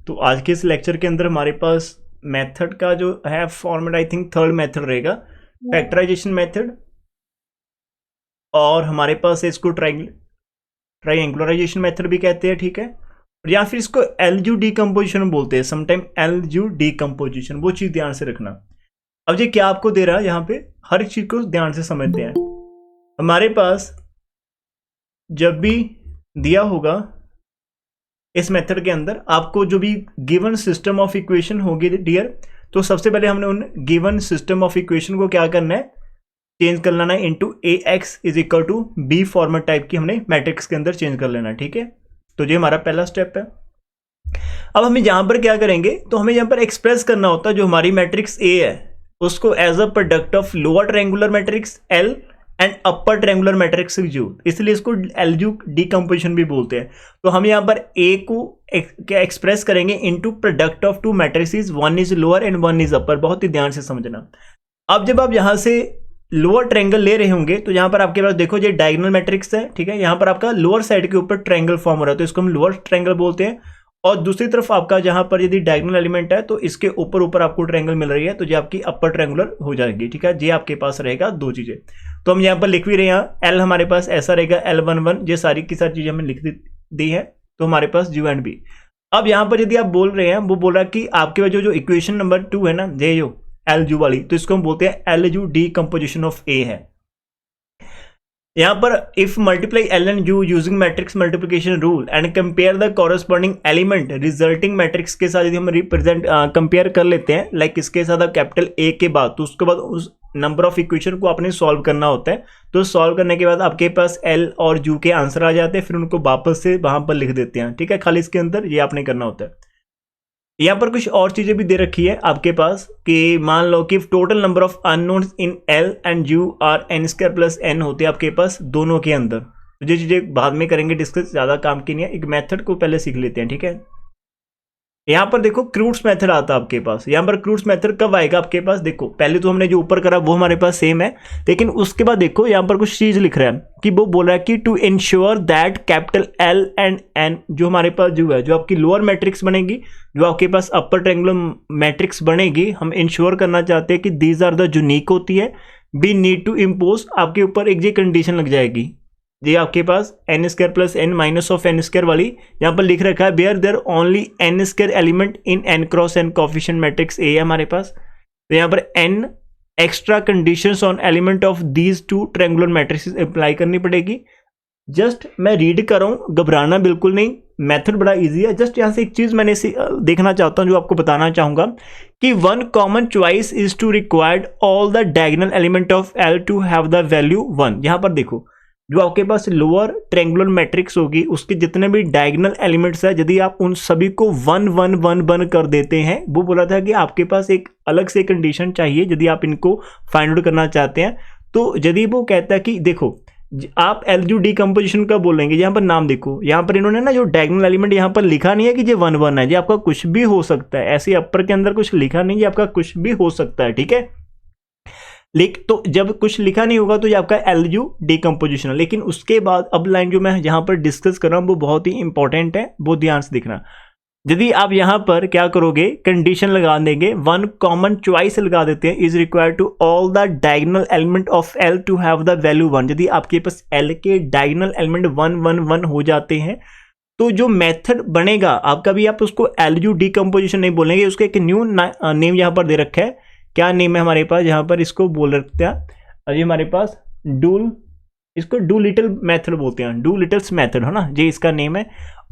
तो आज के इस लेक्चर के अंदर हमारे पास मेथड का जो है format I think third method रहेगा, फैक्टराइजेशन मेथड, और हमारे पास इसको ट्राइंगुलराइजेशन मेथड भी कहते हैं, ठीक है, या फिर इसको एलयू डीकम्पोजिशन बोलते हैं, समटाइम एलयू डीकम्पोजिशन, वो चीज ध्यान से रखना। अब ये क्या आपको दे रहा है यहाँ पे, हर चीज को ध्यान से समझते हैं। हमारे पास जब भी दिया होगा इस मेथड के अंदर आपको जो भी गिवन सिस्टम ऑफ इक्वेशन होगी डियर, तो सबसे पहले हमने उन गिवन सिस्टम ऑफ इक्वेशन को क्या करना है, चेंज कर लेना है into ax is equal to b format type की हमने मैट्रिक्स के अंदर चेंज कर लेना है, ठीक है। तो ये हमारा पहला स्टेप है। अब हमें यहां पर क्या करेंगे, तो हमें यहां पर एक्सप्रेस करना होता है जो हमारी मैट्रिक्स ए है उसको as a product of lower triangular matrix L and upper triangular matrix U, इसलिए इसको एलयू डीकम्पोजिशन भी बोलते हैं। तो हम यहाँ पर ए को क्या एक्सप्रेस करेंगे into product of to matrices, one is lower and one is upper, बहुत ही ध्यान से समझना। अब जब आप यहाँ से लोअर ट्रायंगल ले रहे होंगे तो यहाँ पर आपके पास देखो ये डायगोनल मैट्रिक्स है, ठीक है, यहाँ पर आपका लोअर साइड के ऊपर ट्रायंगल फॉर्म हो रहा है तो इसको हम लोअर ट्रायंगल बोलते हैं। और दूसरी तरफ आपका जहां पर यदि डायगोनल एलिमेंट है तो इसके ऊपर ऊपर आपको ट्रायंगल मिल रही है तो ये आपकी अपर ट्रायंगुलर हो जाएगी, ठीक है। ये आपके पास रहेगा दो चीजें, तो हम यहाँ पर लिख भी रहे हैं एल हमारे पास ऐसा रहेगा L11, ये सारी की सारी चीजें हमने लिख दी है, तो हमारे पास यू एंड बी। अब यहाँ पर यदि आप बोल रहे हैं, वो बोल रहा है कि आपके पास जो इक्वेशन नंबर 2 है ना, ये जो एल यू वाली, तो इसको हम बोलते हैं एल यू डीकम्पोजिशन ऑफ ए है। यहां पर if multiply L and you using matrix multiplication rule and compare the corresponding element resulting matrix के साथ यदि हम रिप्रेजेंट कंपेयर कर लेते हैं, लाइक इसके साथ आप कैपिटल ए के बाद, तो उसके बाद उस नंबर ऑफ इक्वेशन को आपने सॉल्व करना होता है। तो सॉल्व करने के बाद आपके पास एल और यू के आंसर आ जाते हैं, फिर उनको वापस से वहां पर लिख देते हैं, ठीक है। खाली इसके अंदर ये आपने करना होता है। यहाँ पर कुछ और चीजें भी दे रखी है आपके पास कि मान लो कि total number of unknowns in L and U are n square plus n होते हैं आपके पास दोनों के अंदर। तो ये चीजें बाद में करेंगे डिस्कस, ज्यादा काम की नहीं है, एक मेथड को पहले सीख लेते हैं, ठीक है। यहाँ पर देखो क्रूट्स मेथड आता है आपके पास। यहाँ पर क्रूट्स मेथड कब आएगा आपके पास, देखो पहले तो हमने जो ऊपर करा वो हमारे पास सेम है, लेकिन उसके बाद देखो यहाँ पर कुछ चीज लिख रहा है कि वो बोल रहा है कि to ensure that capital L and n जो हमारे पास जो है, जो आपकी लोअर मैट्रिक्स बनेगी, जो आपके पास अपर ट्रायंगुलर मैट्रिक्स बनेगी, हम इंश्योर करना चाहते हैं कि दीज आर द यूनिक होती है। वी नीड टू इम्पोज, आपके ऊपर एक ये कंडीशन लग जाएगी, ये आपके पास N square plus N minus of N square वाली यहाँ पर लिख रखा है where there only N square element in N cross N coefficient matrix A है हमारे पास। तो यहाँ पर N extra conditions on element of these two triangular matrix apply करनी पड़ेगी। जस्ट मैं रीड कर रहा हूँ, घबराना बिल्कुल नहीं, मेथड बड़ा इजी है। जस्ट यहाँ से एक चीज मैंने देखना चाहता हूँ जो आपको बताना चाहूंगा कि one common choice is to required all the diagonal element of L to have the value 1। यहाँ पर देखो जो आपके पास लोअर ट्रायंगुलर मैट्रिक्स होगी उसके जितने भी डायगोनल एलिमेंट्स है, यदि आप उन सभी को 1 1 1 1 कर देते हैं, वो बोला था कि आपके पास एक अलग से कंडीशन चाहिए यदि आप इनको फाइंड आउट करना चाहते हैं। तो यदि वो कहता है कि देखो आप एलयू डीकम्पोजिशन का बोलेंगे, यहाँ पर नाम देखो, यहाँ पर इन्होंने ना जो डायगोनल एलिमेंट यहाँ पर लिखा नहीं है कि ये 1 1 है, ये आपका कुछ भी हो सकता है, ऐसे अपर के अंदर कुछ लिखा नहीं है, आपका कुछ भी हो सकता है, ठीक है। लेकिन तो जब कुछ लिखा नहीं होगा तो ये आपका एलयू डीकम्पोजिशन है। लेकिन उसके बाद अब लाइन जो मैं यहाँ पर डिस्कस कर रहा हूँ वो बहुत ही इंपॉर्टेंट है, वो ध्यान से देखना। यदि आप यहाँ पर क्या करोगे, कंडीशन लगा देंगे, वन कॉमन चॉइस लगा देते हैं, is required to all the diagonal element of L to have the value 1। यदि आपके पास एल के डायगोनल एलिमेंट 1 1 1 हो जाते हैं तो जो मेथड बनेगा आपका भी, आप उसको एलयू डीकम्पोजिशन नहीं बोलेंगे, उसका एक न्यू नेम यहाँ पर दे रखा है। क्या नेम है हमारे पास, यहाँ पर इसको बोल रखते हैं, ये हमारे पास डूल, इसको डू लिटिल मेथड बोलते हैं, डू लिटिल्स मेथड है ना, ये इसका नेम है।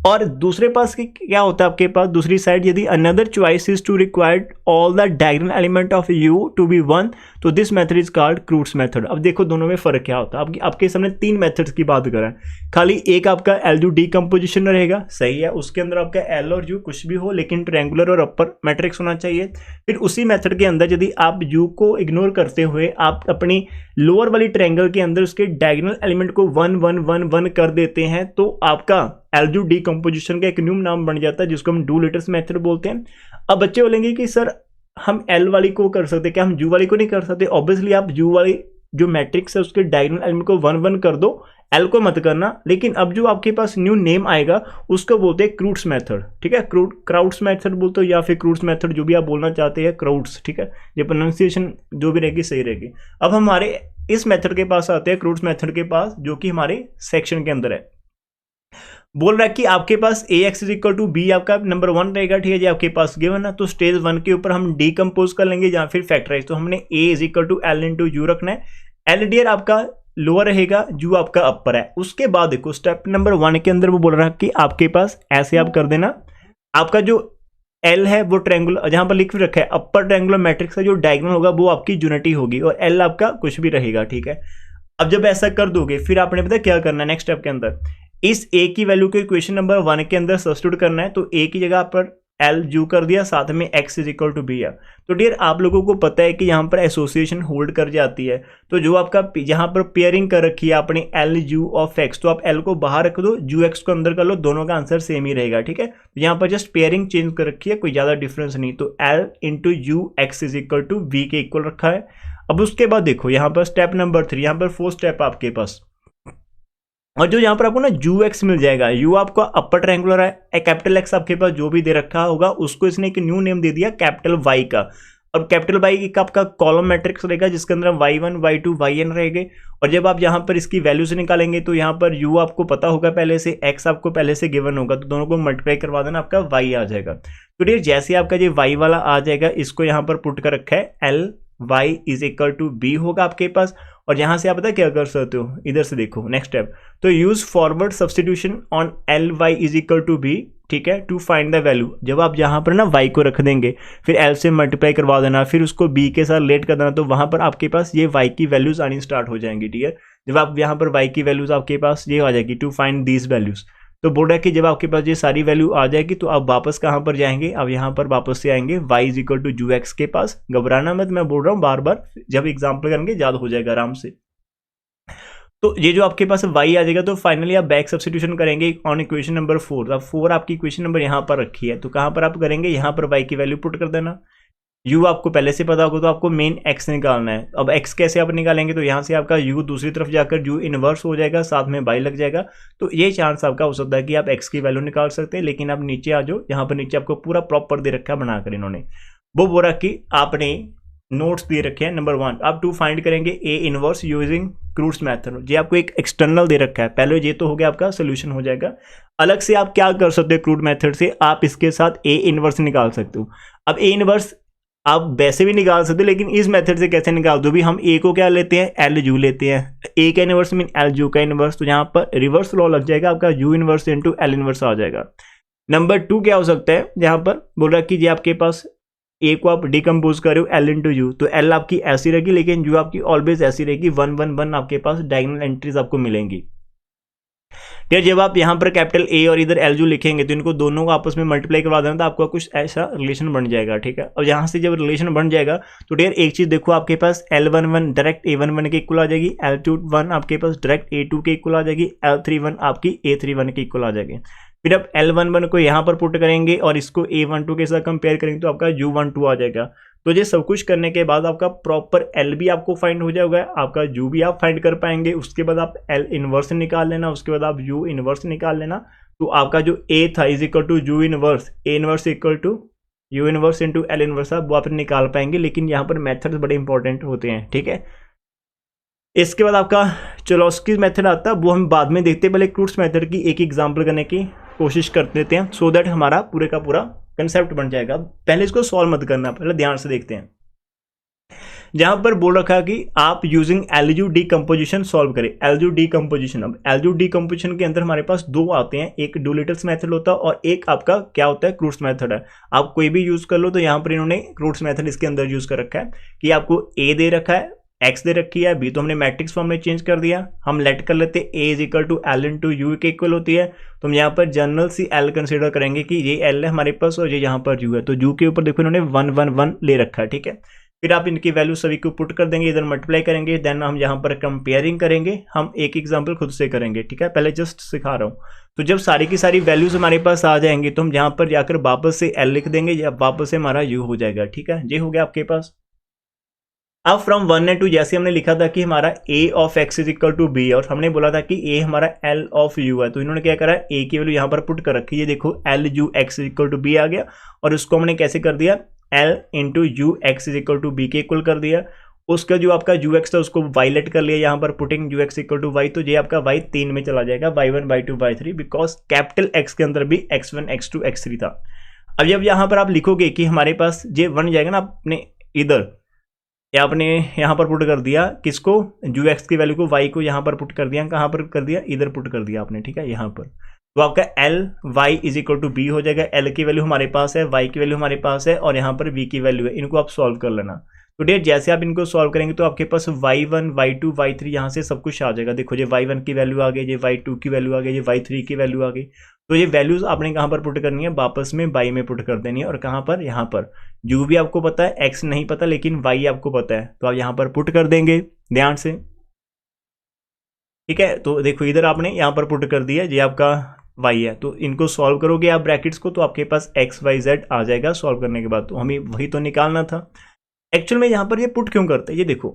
और दूसरे पास क्या होता है आपके पास, दूसरी साइड यदि another choice is to required all the diagonal element of U to be 1, तो this method is called Crout's method. अब देखो दोनों में फर्क क्या होता है, आपके सामने 3 मेथड्स की बात करें, खाली एक आपका एलयू डीकम्पोजिशन रहेगा, सही है, उसके अंदर आपका एल और यू कुछ भी हो लेकिन ट्रायंगुलर और अपर मैट्रिक्स होना चाहिए। फिर उसी मेथड के अंदर यदि आप यू को इग्नोर करते हुए आप अपनी लोअर वाली ट्रायंगल के अंदर उसके डायगोनल एलिमेंट को 1 1 1 1 कर देते हैं तो आपका एलयू डीकम्पोजिशन का एक न्यू नाम बन जाता है जिसको हम डू लिटिल्स मेथड बोलते हैं। अब बच्चे बोलेंगे कि सर हम एल वाली को कर सकते, क्या हम यू वाली को नहीं कर सकते? ऑब्वियसली आप यू वाली जो मैट्रिक्स है उसके डायगोनल एलिमेंट को 1 1 कर दो, एल को मत करना। लेकिन अब जो आपके पास न्यू नेम आएगा उसको बोलते हैं क्रूट्स मेथड, ठीक है, क्राउड्स मेथड बोलते हो या फिर क्रूट्स मेथड, जो भी आप बोलना चाहते हैं, क्राउड्स, ठीक है, ये प्रोनाउंसिएशन जो भी रहेगी सही रहेगी। अब हमारे इस मेथड के पास आते हैं, क्रूट्स मेथड के पास, जो कि हमारे सेक्शन के अंदर है। बोल रहा है कि आपके पास A X is equal to B आपका नंबर 1 रहेगा, ठीक है जी, आपके पास गिवन है। तो स्टेज 1 के ऊपर हम डीकम्पोज कर लेंगे या फिर फैक्टराइज। तो हमने A is equal to L into U रखना है। एल डियर आपका लोअर रहेगा, यू आपका अपर है। उसके बाद देखो स्टेप नंबर 1 के अंदर वो बोल रहा है कि आपके पास ऐसे आप कर देना, आपका जो एल है वो ट्रायंगुलर, जहां पर लिख भी रखा है अपर ट्रायंगुलर मैट्रिक्स का जो डायगोनल होगा वो आपकी यूनिटी होगी और एल आपका कुछ भी रहेगा, ठीक है। अब जब ऐसा कर दोगे फिर आपने पता क्या करना है, नेक्स्ट स्टेप के अंदर इस ए की वैल्यू को इक्वेशन नंबर 1 के अंदर सब्स्टिट्यूट करना है। तो ए की जगह पर एल यू कर दिया, साथ में x is equal to b है। तो डियर आप लोगों को पता है कि यहाँ पर एसोसिएशन होल्ड कर जाती है। तो जो आपका यहाँ पर पेयरिंग कर रखी है आपने एल यू ऑफ एक्स, तो आप एल को बाहर रख दो, यू एक्स को अंदर कर लो, दोनों का आंसर सेम ही रहेगा, ठीक है। तो यहाँ पर जस्ट पेयरिंग चेंज कर रखी है, कोई ज्यादा डिफरेंस नहीं। तो L into U x is equal to v के इक्वल रखा है। अब उसके बाद देखो यहाँ पर स्टेप नंबर 3, यहाँ पर 4 स्टेप आपके पास, और जो यहाँ पर आपको ना यू एक्स मिल जाएगा, यू आपका अपर ट्रायंगुलर है, कैपिटल एक्स आपके पास जो भी दे रखा होगा उसको इसने एक न्यू नेम दे दिया कैपिटल वाई का। और कैपिटल वाई का आपका कॉलम मैट्रिक्स रहेगा जिसके अंदर y1 y2 yn रहेंगे। और जब आप यहाँ पर इसकी वैल्यू से निकालेंगे तो यहाँ पर u आपको पता होगा पहले से, x आपको पहले से गिवन होगा, तो दोनों को मल्टीप्लाई करवा देना, आपका y आ जाएगा। तो ये जैसे आपका ये y वाला आ जाएगा, इसको यहाँ पर पुट कर रखा है L y is equal to b होगा आपके पास। और यहां से आप पता क्या कर सकते हो, इधर से देखो नेक्स्ट स्टेप, तो use forward substitution on L y is equal to b, ठीक है, टू फाइंड द वैल्यू। जब आप यहाँ पर ना y को रख देंगे, फिर l से मल्टीप्लाई करवा देना, फिर उसको b के साथ लेट कर देना, तो वहां पर आपके पास ये y की वैल्यूज आनी स्टार्ट हो जाएंगी, ठीक है। जब आप यहाँ पर y की वैल्यूज आपके पास ये आ जाएगी, टू फाइंड दीज वैल्यूज। तो बोल रहा है कि जब आपके पास ये सारी वैल्यू आ जाएगी तो आप वापस कहाँ पर जाएंगे, अब यहाँ पर वापस से आएंगे y is equal to U x के पास। घबराना मत, मैं बोल रहा हूँ बार बार, जब एग्जाम्पल करेंगे याद हो जाएगा आराम से। तो ये जो आपके पास y आ जाएगा, तो फाइनली आप बैक सब्स्टिट्यूशन करेंगे ऑन इक्वेशन नंबर 4। अब 4 आपकी इक्वेशन नंबर यहाँ पर रखी है, तो कहाँ पर आप करेंगे, यहाँ पर y की वैल्यू पुट कर देना। u आपको पहले से पता होगा, तो आपको मेन x निकालना है। अब x कैसे आप निकालेंगे, तो यहाँ से आपका u दूसरी तरफ जाकर u इनवर्स हो जाएगा, साथ में y लग जाएगा। तो ये चांस आपका हो सकता है कि आप x की वैल्यू निकाल सकते हैं। लेकिन आप नीचे आ जाओ, यहाँ पर नीचे आपको पूरा प्रॉपर दे रखा है बनाकर इन्होंने। वो बोला कि आपने नोट्स दे रखे हैं, नंबर 1 आप 2 फाइंड करेंगे ए इनवर्स यूजिंग क्रूट्स मेथड। ये आपको एक एक्सटर्नल दे रखा है, पहले ये तो हो गया आपका सोल्यूशन हो जाएगा। अलग से आप क्या कर सकते हो, क्रूट मेथड से आप इसके साथ ए इनवर्स निकाल सकते हो। अब ए इनवर्स आप वैसे भी निकाल सकते हो, लेकिन इस मेथड से कैसे निकाल दो भी, हम ए को क्या लेते हैं, एल यू लेते हैं। ए का इनवर्स मीन एल यू का इनवर्स, तो यहाँ पर रिवर्स लॉ लग जाएगा, आपका U inverse into L inverse आ जाएगा। नंबर 2 क्या हो सकता है, यहाँ पर बोल रहा है कि ये आपके पास ए को आप डिकम्पोज कर रहे हो एल इंटू यू, तो एल आपकी ऐसी रहेगी लेकिन यू आपकी ऑलवेज ऐसी रहेगी, 1 1 1 आपके पास डायगोनल एंट्रीज आपको मिलेंगी। ठीक है, जब आप यहाँ पर कैपिटल ए और इधर एल यू लिखेंगे तो इनको दोनों को आपस में मल्टीप्लाई करवा देना, तो आपका कुछ ऐसा रिलेशन बन जाएगा, ठीक है। और यहाँ से जब रिलेशन बन जाएगा तो डियर एक चीज देखो, आपके पास L11 डायरेक्ट A11 के इक्वल आ जाएगी, L21 आपके पास डायरेक्ट A2 के इक्वल आ जाएगी, L31 आपकी A31 के इक्वल आ जाएगी। फिर आप L11 को यहाँ पर पुट करेंगे और इसको A12 के साथ कंपेयर करेंगे तो आपका U12 आ जाएगा। तो ये सब कुछ करने के बाद आपका प्रॉपर L भी आपको फाइंड हो जाएगा, आपका U भी आप फाइंड कर पाएंगे। उसके बाद आप L इनवर्स निकाल लेना, उसके बाद आप U इनवर्स निकाल लेना। तो आपका जो A था is equal to U inverse, A inverse equal to U inverse into L inverse, आप वो आप निकाल पाएंगे। लेकिन यहाँ पर मेथड्स बड़े इंपॉर्टेंट होते हैं, ठीक है। इसके बाद आपका चोलॉस्की मेथड आता है, वो हम बाद में देखते हैं। पहले क्रूट्स मेथड की एक एग्जाम्पल करने की कोशिश कर देते हैं, सो दैट हमारा पूरे का पूरा कंसेप्ट बन जाएगा। पहले इसको सॉल्व मत करना, पहले ध्यान से देखते हैं। जहां पर बोल रखा है कि आप यूजिंग एलयू डीकम्पोजिशन सॉल्व करें, एलयू डीकम्पोजिशन। अब एलयू डीकम्पोजिशन के अंदर हमारे पास 2 आते हैं, एक डुलिटल्स मेथड होता है और एक आपका क्या होता है, क्रूट्स मेथड है। आप कोई भी यूज कर लो, तो यहाँ पर इन्होंने क्रूट्स मेथड इसके अंदर यूज कर रखा है कि आपको ए दे रखा है, एक्स दे रखी है, बी तो हमने मैट्रिक्स फॉर्म में चेंज कर दिया, हम लेट कर लेते हैं A is equal to L into U के इक्वल होती है। तो हम यहाँ पर जनरल सी एल कंसीडर करेंगे कि ये एल है हमारे पास और ये यहाँ पर यू है। तो यू के ऊपर देखो इन्होंने 1 1 1 ले रखा है, ठीक है। फिर आप इनकी वैल्यू सभी को पुट कर देंगे, इधर मल्टीप्लाई करेंगे, देन हम यहाँ पर कंपेयरिंग करेंगे। हम एक एग्जाम्पल खुद से करेंगे, ठीक है, पहले जस्ट सिखा रहा हूँ। तो जब सारी की सारी वैल्यूज हमारे पास आ जाएंगी तो हम यहाँ पर जाकर वापस से एल लिख देंगे या वापस से हमारा यू हो जाएगा, ठीक है। ये हो गया आपके पास। अब फ्रॉम 1 and 2 जैसे हमने लिखा था कि हमारा a of x is equal to B, और हमने बोला था कि a हमारा l ऑफ u है, तो इन्होंने क्या करा, a की वैल्यू यहाँ पर पुट कर रखी है। देखो l u x is equal to B आ गया, और उसको हमने कैसे कर दिया, l into U x is equal to B के इक्वल कर दिया। उसका जो आपका यू एक्स था उसको y लेट कर लिया यहाँ पर, putting U x equal to y, तो ये आपका y 3 में चला जाएगा, y1 y2 y3, because capital x के अंदर भी x1 x2 x3 था। अब जब यहाँ पर आप लिखोगे कि हमारे पास ये 1 जाएगा ना, आपने इधर या आपने यहाँ पर पुट कर दिया किसको, यू एक्स की वैल्यू को, y को यहाँ पर पुट कर दिया, कहाँ पर कर दिया, इधर पुट कर दिया आपने, ठीक है, यहाँ पर। तो आपका L y is equal to B हो जाएगा। एल की वैल्यू हमारे पास है, वाई की वैल्यू हमारे पास है, और यहाँ पर वी की वैल्यू है। इनको आप सॉल्व कर लेना। तो डियर जैसे आप इनको सॉल्व करेंगे तो आपके पास y1 y2 y3 यहाँ से सब कुछ आ जाएगा। देखो ये y1 की वैल्यू आ गई, ये y2 की वैल्यू आ गई, ये y3 की वैल्यू आ गई। तो ये वैल्यूज आपने कहाँ पर पुट करनी है, वापस में y में पुट कर देनी है, और कहाँ पर, यहाँ पर। u भी आपको पता है, x नहीं पता, लेकिन y आपको पता है, तो आप यहाँ पर पुट कर देंगे ध्यान से, ठीक है। तो देखो इधर आपने यहाँ पर पुट कर दिया, ये आपका y है। तो इनको सॉल्व करोगे आप ब्रैकेट्स को, तो आपके पास x y z आ जाएगा सॉल्व करने के बाद। तो हमें वही तो निकालना था। एक्चुअल में यहाँ पर ये पुट क्यों करते हैं, ये देखो,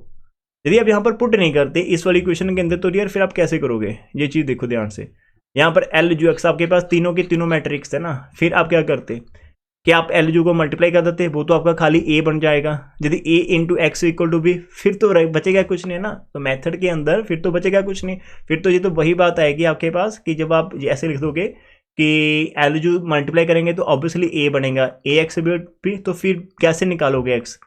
यदि आप यहाँ पर पुट नहीं करते इस वाली इक्वेशन के अंदर, तो यार फिर आप कैसे करोगे, ये चीज़ देखो ध्यान से। यहाँ पर एल जो एक्स आपके पास तीनों के तीनों मैट्रिक्स है ना, फिर आप क्या करते कि आप एल जो को मल्टीप्लाई कर देते, वो तो आपका खाली ए बन जाएगा। यदि A into X equal to B, फिर तो बचेगा कुछ नहीं है ना, तो मेथड के अंदर फिर तो बचेगा कुछ नहीं। फिर तो ये तो वही बात आएगी आपके पास कि जब आप ऐसे लिख दोगे कि एल जो मल्टीप्लाई करेंगे तो ऑब्वियसली ए बनेगा, ए एक्स भी, तो फिर कैसे निकालोगे एक्स,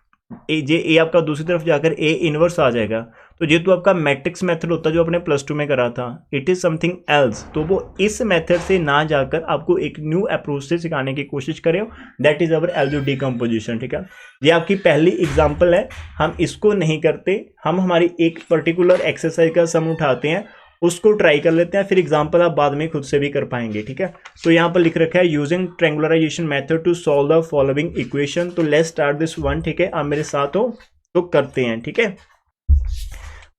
ए आपका दूसरी तरफ जाकर ए इनवर्स आ जाएगा। तो ये तो आपका मैट्रिक्स मेथड होता है जो आपने प्लस 2 में करा था, इट इज समथिंग एल्स। तो वो इस मेथड से ना जाकर आपको एक न्यू अप्रोच से सिखाने की कोशिश करें, दैट इज अवर एलजीब्रा डीकंपोजिशन, ठीक है। ये आपकी पहली एग्जांपल है, हम इसको नहीं करते, हम हमारी एक पर्टिकुलर एक्सरसाइज का सम उठाते हैं, उसको ट्राई कर लेते हैं, फिर एग्जांपल आप बाद में खुद से भी कर पाएंगे, ठीक है। तो यहाँ पर लिख रखा है using triangularization method to solve the following equation. तो लेट्स स्टार्ट दिस वन, ठीक है। आप मेरे साथ हो तो करते हैं, ठीक है।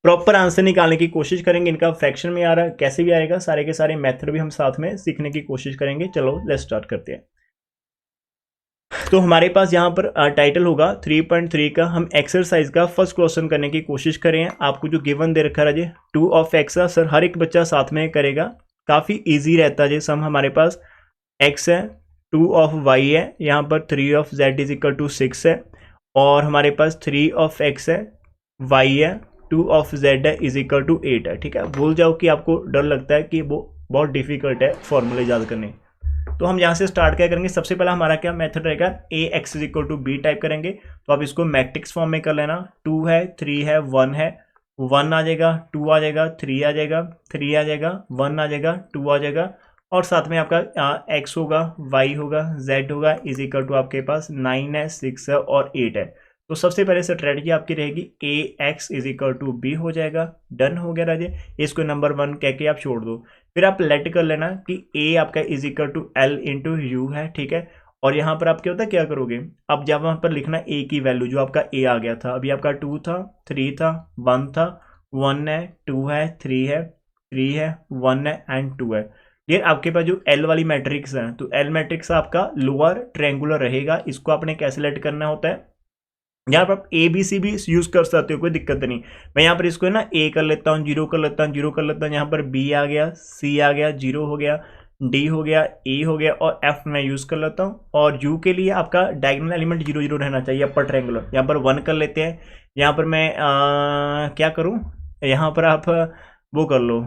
प्रॉपर आंसर निकालने की कोशिश करेंगे, इनका फ्रैक्शन में आ रहा है, कैसे भी आएगा, सारे के सारे मेथड भी हम साथ में सीखने की कोशिश करेंगे। चलो लेट्स स्टार्ट करते हैं। तो हमारे पास यहाँ पर टाइटल होगा 3.3 का, हम एक्सरसाइज का फर्स्ट क्वेश्चन करने की कोशिश करें। आपको जो गिवन दे रखा है 2 ऑफ एक्स है, सर हर एक बच्चा साथ में करेगा, काफ़ी इजी रहता है। सम हमारे पास x है, 2 ऑफ y है, यहाँ पर 3 of z is equal to 6 है, और हमारे पास 3 ऑफ x है, y है, 2 ऑफ z है इज इक्वल टू 8 है, ठीक है। भूल जाओ कि आपको डर लगता है कि वो बहुत डिफिकल्ट है फॉर्मूले याद करने। तो हम यहाँ से स्टार्ट क्या करेंगे, सबसे पहला हमारा क्या मेथड रहेगा, A X is equal to B type करेंगे। तो आप इसको मैट्रिक्स फॉर्म में कर लेना, 2 है, 3 है, 1 है, 1 आ जाएगा, 2 आ जाएगा, 3 आ जाएगा, 3 आ जाएगा, 1 आ जाएगा, 2 आ जाएगा, और साथ में आपका एक्स होगा, वाई होगा, जेड होगा, इज इक्वल टू आपके पास 9 है, 6 है और 8 है। तो सबसे पहले स्ट्रेटजी आपकी रहेगी A X is equal to B हो जाएगा, डन हो गया राजे। इसको नंबर 1 कह के आप छोड़ दो, फिर आप लेट कर लेना कि ए आपका is equal to L into U है, ठीक है। और यहाँ पर आप क्या होता है, क्या करोगे, अब जब वहाँ पर लिखना ए की वैल्यू जो आपका ए आ गया था, अभी आपका 2 था, 3 था, 1 था, 1 है, 2 है, 3 है, 3 है, 1 है एंड 2 है। ये आपके पास जो एल वाली मैट्रिक्स है, तो एल मैट्रिक्स आपका लोअर ट्रायंगुलर रहेगा। इसको आपने कैसे लेट करना होता है, यहाँ पर आप ए बी सी भी यूज कर सकते हो, कोई दिक्कत नहीं। मैं यहाँ पर इसको है ना ए कर लेता हूँ, 0 कर लेता हूँ, 0 कर लेता हूँ, यहाँ पर बी आ गया, सी आ गया, 0 हो गया, डी हो गया, ए हो गया, और एफ मैं यूज कर लेता हूँ। और यू के लिए आपका डायगोनल एलिमेंट 0 0 रहना चाहिए अपर ट्रायंगुलर। यहाँ पर 1 कर लेते हैं, यहाँ पर मैं क्या करूँ, यहाँ पर आप वो कर लो,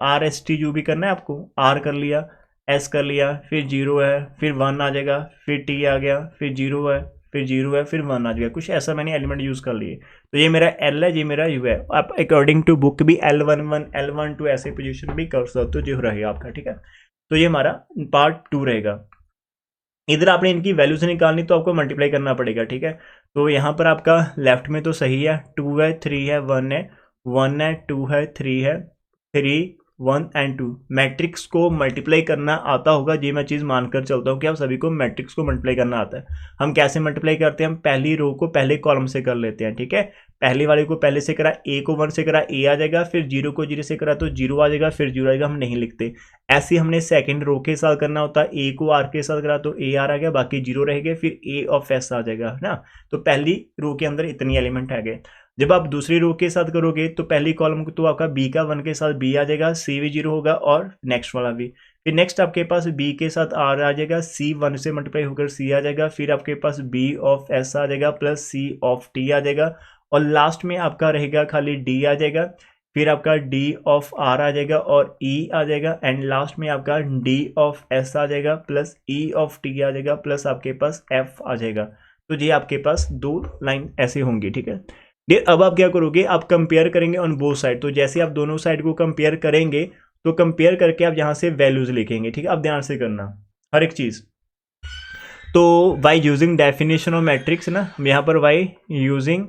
आर एस टी यू भी करना है आपको, आर कर लिया, एस कर लिया, फिर 0 है, फिर 1 आ जाएगा, फिर टी आ गया, फिर 0 है, फिर 0 है, फिर 1 आ जाएगा, कुछ ऐसा मैंने एलिमेंट यूज कर लिए। तो ये मेरा एल है, ये मेरा यू है। आप अकॉर्डिंग टू बुक भी L11 L12 ऐसे पोजीशन भी कर सकते हो, जो रहेगा आपका, ठीक है। तो ये हमारा पार्ट 2 रहेगा। इधर आपने इनकी वैल्यू से निकालनी, तो आपको मल्टीप्लाई करना पड़ेगा, ठीक है। तो यहाँ पर आपका लेफ्ट में तो सही है, 2 है, 3 है, 1 है, 1 है, 2 है, 3 है, 3 1 एंड 2। मैट्रिक्स को मल्टीप्लाई करना आता होगा, ये मैं चीज़ मानकर चलता हूँ कि आप सभी को मैट्रिक्स को मल्टीप्लाई करना आता है। हम कैसे मल्टीप्लाई करते हैं, हम पहली रो को पहले कॉलम से कर लेते हैं, ठीक है। पहली वाले को पहले से करा, ए को 1 से करा ए आ जाएगा, फिर 0 को 0 से करा तो 0 आ जाएगा, फिर 0 आएगा, हम नहीं लिखते। ऐसे हमने सेकंड रो के साथ करना होता है, ए को आर के साथ करा तो ए आर आ गया, बाकी 0 रहेगा, फिर ए ऑफ एस आ जाएगा, है ना। तो पहली रो के अंदर इतनी एलिमेंट आ गए। जब आप दूसरी रो के साथ करोगे तो पहली कॉलम को तो आपका बी का 1 के साथ बी आ जाएगा, सी भी 0 होगा और नेक्स्ट वाला भी। फिर नेक्स्ट आपके पास बी के साथ आर आ जाएगा, सी 1 से मल्टीप्लाई होकर सी आ जाएगा, फिर आपके पास बी ऑफ एस आ जाएगा प्लस सी ऑफ टी आ जाएगा, और लास्ट में आपका रहेगा खाली डी आ जाएगा, फिर आपका डी ऑफ आर आ जाएगा और ई आ जाएगा, एंड लास्ट में आपका डी ऑफ एस आ जाएगा प्लस ई ऑफ टी आ जाएगा प्लस आपके पास एफ आ जाएगा। तो ये आपके पास 2 लाइन ऐसे होंगी, ठीक है। अब आप क्या करोगे, आप कंपेयर करेंगे ऑन बोथ साइड। तो जैसे आप दोनों साइड को कंपेयर करेंगे तो कंपेयर करके आप यहाँ से वैल्यूज लिखेंगे, ठीक है। आप ध्यान से करना हर एक चीज़। तो y using definition of matrix ना, यहाँ पर वाई यूजिंग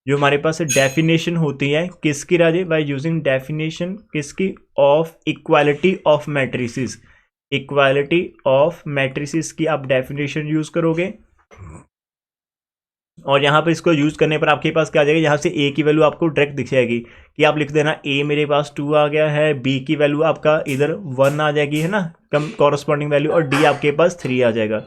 जो हमारे पास डेफिनेशन होती है किसकी राजे, बाय यूजिंग डेफिनेशन किसकी, of equality of matrices. Equality of matrices की आप डेफिनेशन यूज करोगे, और यहाँ पर इसको यूज करने पर आपके पास क्या आ जाएगा, यहाँ से ए की वैल्यू आपको डायरेक्ट दिख जाएगी कि आप लिख देना ए मेरे पास 2 आ गया है, बी की वैल्यू आपका इधर 1 आ जाएगी, है ना, कम कॉरस्पॉन्डिंग वैल्यू, और डी आपके पास 3 आ जाएगा।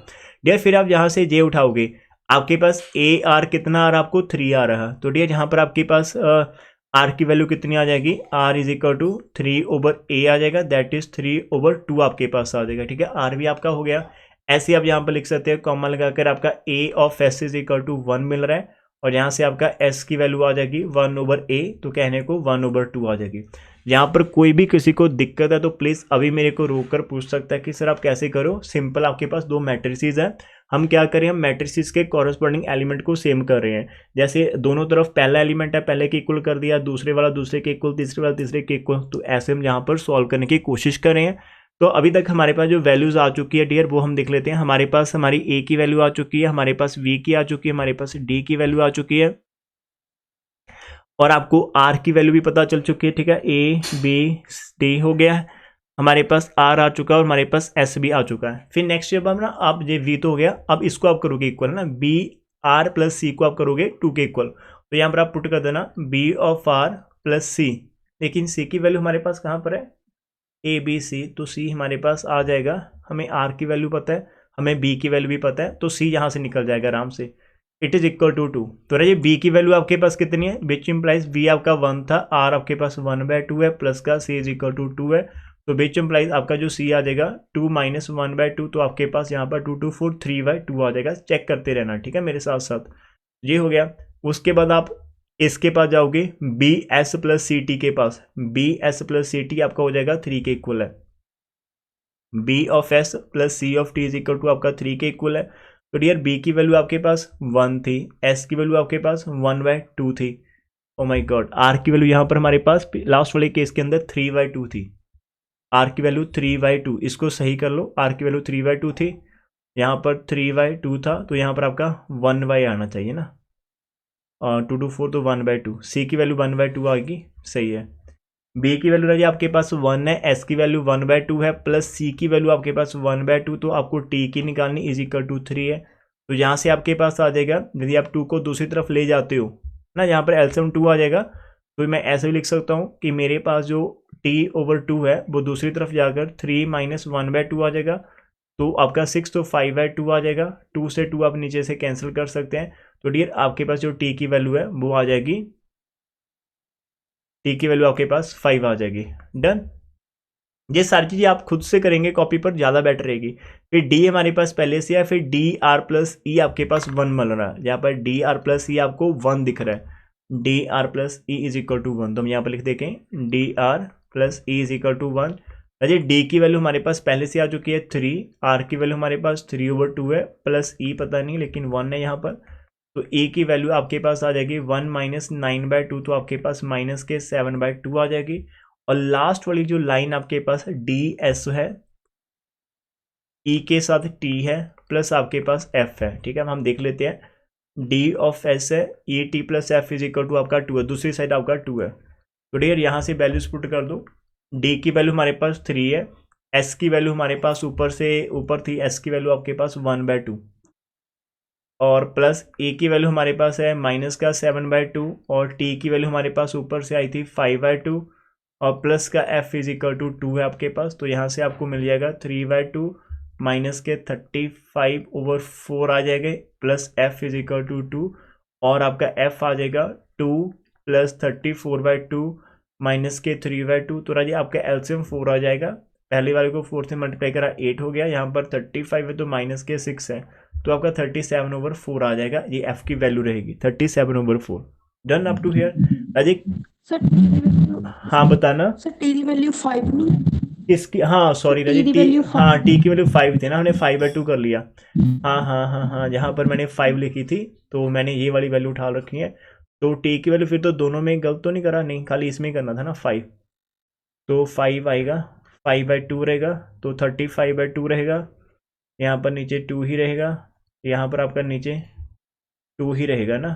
डियर फिर आप यहाँ से जे उठाओगे, आपके पास ए आर कितना आ रहा, आपको 3 आ रहा, तो डियर यहाँ पर आपके पास आर की वैल्यू कितनी आ जाएगी, r is equal to 3/a आ जाएगा, दैट इज 3/2 आपके पास आ जाएगा, ठीक है। आर भी आपका हो गया। ऐसे आप यहाँ पर लिख सकते हैं कॉमा लगाकर आपका a of s is equal to 1 मिल रहा है, और यहाँ से आपका s की वैल्यू आ जाएगी 1/a, तो कहने को 1/2 आ जाएगी। यहाँ पर कोई भी किसी को दिक्कत है तो प्लीज़ अभी मेरे को रोक कर पूछ सकता है कि सर आप कैसे करो। सिंपल, आपके पास 2 मैट्रिसेस है, हम क्या करें, हम मैट्रिसेस के कॉरस्पॉन्डिंग एलिमेंट को सेम कर रहे हैं। जैसे दोनों तरफ पहला एलिमेंट है, पहले के इक्वल कर दिया, दूसरे वाला दूसरे के इक्वल, तीसरे वाला तीसरे के इक्वल, तो ऐसे हम यहाँ पर सॉल्व करने की कोशिश कर रहे हैं। तो अभी तक हमारे पास जो वैल्यूज आ चुकी है डियर वो हम देख लेते हैं। हमारे पास हमारी ए की वैल्यू आ चुकी है, हमारे पास वी की आ चुकी है, हमारे पास डी की वैल्यू आ चुकी है, और आपको आर की वैल्यू भी पता चल चुकी है, ठीक है। ए बी डी हो गया है, हमारे पास आर आ चुका है, और हमारे पास एस भी आ चुका है। फिर नेक्स्ट जब हम ना, आप ये वी तो हो गया, अब इसको आप करोगे इक्वल, है ना, बी आर प्लस सी को आप करोगे 2 के इक्वल, तो यहाँ पर आप पुट कर देना बी ऑफ आर प्लस सी, लेकिन सी की वैल्यू हमारे पास कहाँ पर है, ए बी सी, तो सी हमारे पास आ जाएगा, हमें आर की वैल्यू पता है, हमें बी की वैल्यू भी पता है, तो सी यहाँ से निकल जाएगा आराम से, इट इज इक्वल टू 2। तो रहिए बी की वैल्यू आपके पास कितनी है, विच इम्प्लाइज बी आपका 1 था, आर आपके पास 1/2 है, प्लस का सी इज इक्वल टू 2 है, तो विच इम्प्लाइज आपका जो सी आ जाएगा 2 - 1/2, तो आपके पास यहाँ पर 2 2 4 3/2 आ जाएगा। चेक करते रहना, ठीक है, मेरे साथ साथ। ये हो गया। उसके बाद आप इसके पास जाओगे B S plus C T के पास, B S plus C T आपका हो जाएगा 3 के इक्वल है, B of S plus C of T is equal to आपका 3 के इक्वल है। तो डियर बी की वैल्यू आपके पास 1 थी, एस की वैल्यू आपके पास 1/2 थी, ओ माय गॉड, आर की वैल्यू यहाँ पर हमारे पास लास्ट वाले केस के अंदर 3/2 थी, आर की वैल्यू 3/2, इसको सही कर लो, आर की वैल्यू 3/2 थी, यहाँ पर 3/2 था, तो यहाँ पर आपका 1/, आना चाहिए ना, 2 2 4 तो 1/2, सी की वैल्यू 1/2 आएगी, सही है। बी की वैल्यू रही आपके पास 1 है, एस की वैल्यू 1/2 है, प्लस सी की वैल्यू आपके पास 1/2, तो आपको टी की निकालनी इज इक्वल टू 3 है, तो यहाँ से आपके पास आ जाएगा, यदि आप 2 को दूसरी तरफ ले जाते हो ना, यहाँ पर एलसीएम 2 आ जाएगा, तो मैं ऐसे भी लिख सकता हूँ कि मेरे पास जो t/2 है वो दूसरी तरफ जाकर 3 - 1/2 आ जाएगा, तो आपका 6, तो 5/2 आ जाएगा, 2 से 2 आप नीचे से कैंसिल कर सकते हैं, तो डियर आपके पास जो t की वैल्यू है वो आ जाएगी, t की वैल्यू आपके पास 5 आ जाएगी। डन। ये सारी चीज़ें आप खुद से करेंगे कॉपी पर, ज़्यादा बेटर रहेगी। फिर d हमारे पास पहले से है, फिर डी आर प्लस ई आपके पास 1 मिल रहा है, यहाँ पर डी आर प्लस ई आपको 1 दिख रहा है, d r plus e is equal to 1, तो हम यहाँ पर लिख देखें d r plus e is equal to 1। अजय डी की वैल्यू हमारे पास पहले से आ चुकी है 3, आर की वैल्यू हमारे पास 3/2 है, प्लस ई पता नहीं लेकिन 1 है यहाँ पर, तो ए की वैल्यू आपके पास आ जाएगी 1 - 9/2, तो आपके पास माइनस के 7/2 आ जाएगी। और लास्ट वाली जो लाइन आपके पास डी एस है, ई के साथ टी है, प्लस आपके पास एफ है, ठीक है, हम देख लेते हैं। डी ऑफ एस है, e t plus f is equal to आपका 2 है, दूसरी साइड आपका 2 है, तो डियर यहाँ से वैल्यूज पुट कर दो, डी की वैल्यू हमारे पास 3 है, एस की वैल्यू हमारे पास ऊपर थी, एस की वैल्यू आपके पास 1/2 और प्लस ए की वैल्यू हमारे पास है माइनस का 7/2 और टी की वैल्यू हमारे पास ऊपर से आई थी 5/2 और प्लस का एफ इज इक्वल टू 2 है आपके पास, तो यहाँ से आपको मिल जाएगा 3/2 माइनस के 35/4 आ जाएगा plus f is equal to 2 और आपका एफ आ जाएगा 2 प्लस 34/2 माइनस के 3/2, तो राजी आपका एलसीएम 4 आ जाएगा। पहले वाले को 4 से मल्टीप्लाई करा 8 हो गया, यहाँ पर 35 है तो माइनस के 6 है, तो आपका 37/4 आ जाएगा, ये एफ की वैल्यू रहेगी 37/4। डन अप टू हियर राजी। सर टी की वैल्यू, हाँ बताना। सर टी की वैल्यू 5 नहीं है? इसकी हाँ सर सॉरी राजी, टी की टी वैल्यू हाँ 5। टी की वैल्यू 5 थी ना, हमने 5/2 कर लिया। हाँ, जहाँ पर मैंने 5 लिखी थी तो मैंने ये वाली वैल्यू उठा रखी है, तो टी की वैल्यू फिर तो दोनों में गलत तो नहीं करा, नहीं खाली इसमें ही करना था ना 5, तो 5 आएगा, 5/2 रहेगा तो 35/2 रहेगा, यहाँ पर नीचे 2 ही रहेगा, यहाँ पर आपका नीचे 2 ही रहेगा ना,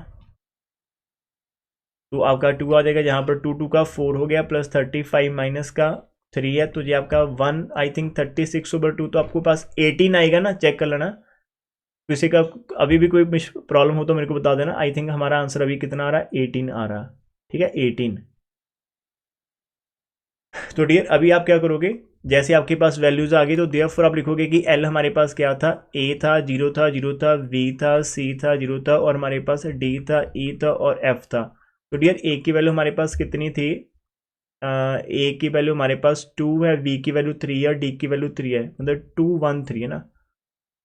तो आपका 2 आ जाएगा, जहाँ पर 2 का 4 हो गया प्लस 35 माइनस का 3 है, तो ये आपका 1 आई थिंक 36/2, तो आपको पास 18 आएगा ना, चेक कर लेना। किसी का अभी भी कोई प्रॉब्लम हो तो मेरे को बता देना। आई थिंक हमारा आंसर अभी कितना आ रहा है, 18 आ रहा है, ठीक है 18। तो डियर अभी आप क्या करोगे, जैसे आपके पास वैल्यूज आ गई तो देयरफॉर आप लिखोगे कि एल हमारे पास क्या था, ए था, जीरो था, जीरो था, वी था, सी था, जीरो था और हमारे पास डी था, ई था और एफ था। तो डियर ए की वैल्यू हमारे पास कितनी थी, ए की वैल्यू हमारे पास 2 है, वी की वैल्यू 3 है, डी की वैल्यू 3 है, मतलब 213 है ना,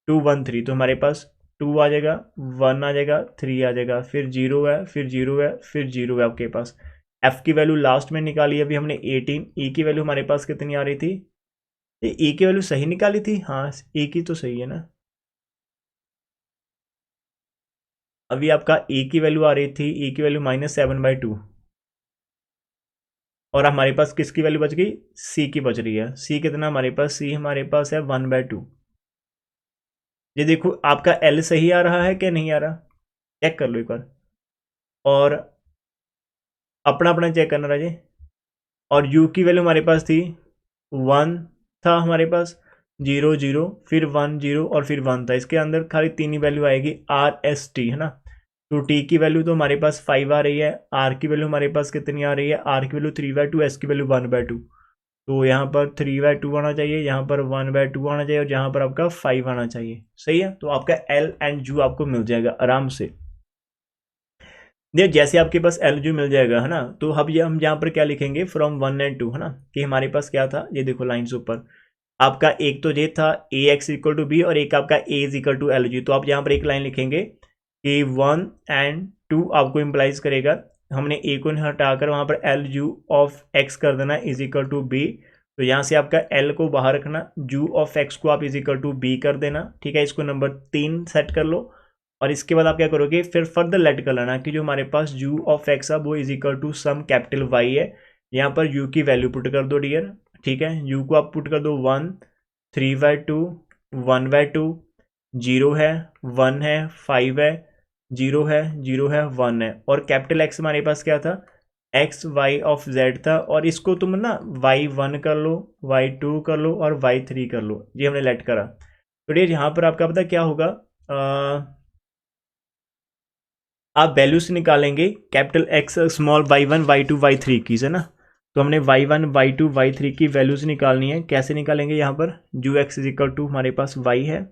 213, तो हमारे पास 2 आ जाएगा, 1 आ जाएगा, 3 आ जाएगा, फिर 0 है, फिर 0 है, फिर 0 है आपके पास। एफ की वैल्यू लास्ट में निकाली अभी हमने 18, ई की वैल्यू हमारे पास कितनी आ रही थी, ये ई की वैल्यू सही निकाली थी, हाँ ई की तो सही है ना, अभी आपका ई की वैल्यू आ रही थी, ई की वैल्यू -7/2 और हमारे पास किसकी वैल्यू बच गई, सी की बच रही है, सी कितना हमारे पास, सी हमारे पास है 1/2। ये देखो आपका एल सही आ रहा है क्या नहीं आ रहा, चेक कर लो एक बार, और अपना अपना चेक करना राजे। और यू की वैल्यू हमारे पास थी 1 था हमारे पास, 0 0 फिर 1 0 और फिर 1 था, इसके अंदर खाली 3 ही वैल्यू आएगी, आर एस टी है ना, तो टी की वैल्यू तो हमारे पास 5 आ रही है, आर की वैल्यू हमारे पास कितनी आ रही है, आर की वैल्यू 3/2, एस की वैल्यू 1/2, तो यहाँ पर 3/2 आना चाहिए, यहाँ पर 1/2 आना चाहिए और यहाँ पर आपका 5 आना चाहिए, सही है, तो आपका एल एंड यू आपको मिल जाएगा आराम से। देखिए जैसे आपके पास एल जो मिल जाएगा है ना, तो अब ये हम यहाँ पर क्या लिखेंगे, फ्रॉम 1 and 2 है ना, कि हमारे पास क्या था, ये देखो लाइन्स ऊपर आपका एक तो ये था A X equal to B और एक आपका A is equal to L जी, तो आप यहाँ पर एक लाइन लिखेंगे कि 1 and 2 आपको इम्प्लाइज करेगा, हमने ए को हटाकर वहाँ पर एल यू ऑफ एक्स कर देना इज इक्वल टू बी, तो यहाँ से आपका एल को बाहर रखना, यू ऑफ एक्स को आप इज इक्वल टू बी कर देना, ठीक है, इसको नंबर 3 सेट कर लो और इसके बाद आप क्या करोगे, फिर फर्दर लेट कर लेना कि जो हमारे पास यू ऑफ एक्स है वो is equal to some capital y है, यहाँ पर यू की वैल्यू पुट कर दो डियर, ठीक है, यू को आप पुट कर दो 1 3/2 1/2, 0 है 1 है 5 है 0 है 0 है 1 है, और कैपिटल एक्स हमारे पास क्या था, एक्स वाई ऑफ जेड था, और इसको तुम ना y1 कर लो, y2 कर लो और y3 कर लो, ये हमने लेट करा, तो डियर यहाँ पर आपका पता क्या होगा, आप वैल्यू से निकालेंगे capital x small y1 y2 y3 की है ना, तो हमने y1 y2 y3 की वैल्यूज निकालनी है, कैसे निकालेंगे, यहाँ पर U x is equal to हमारे पास y है,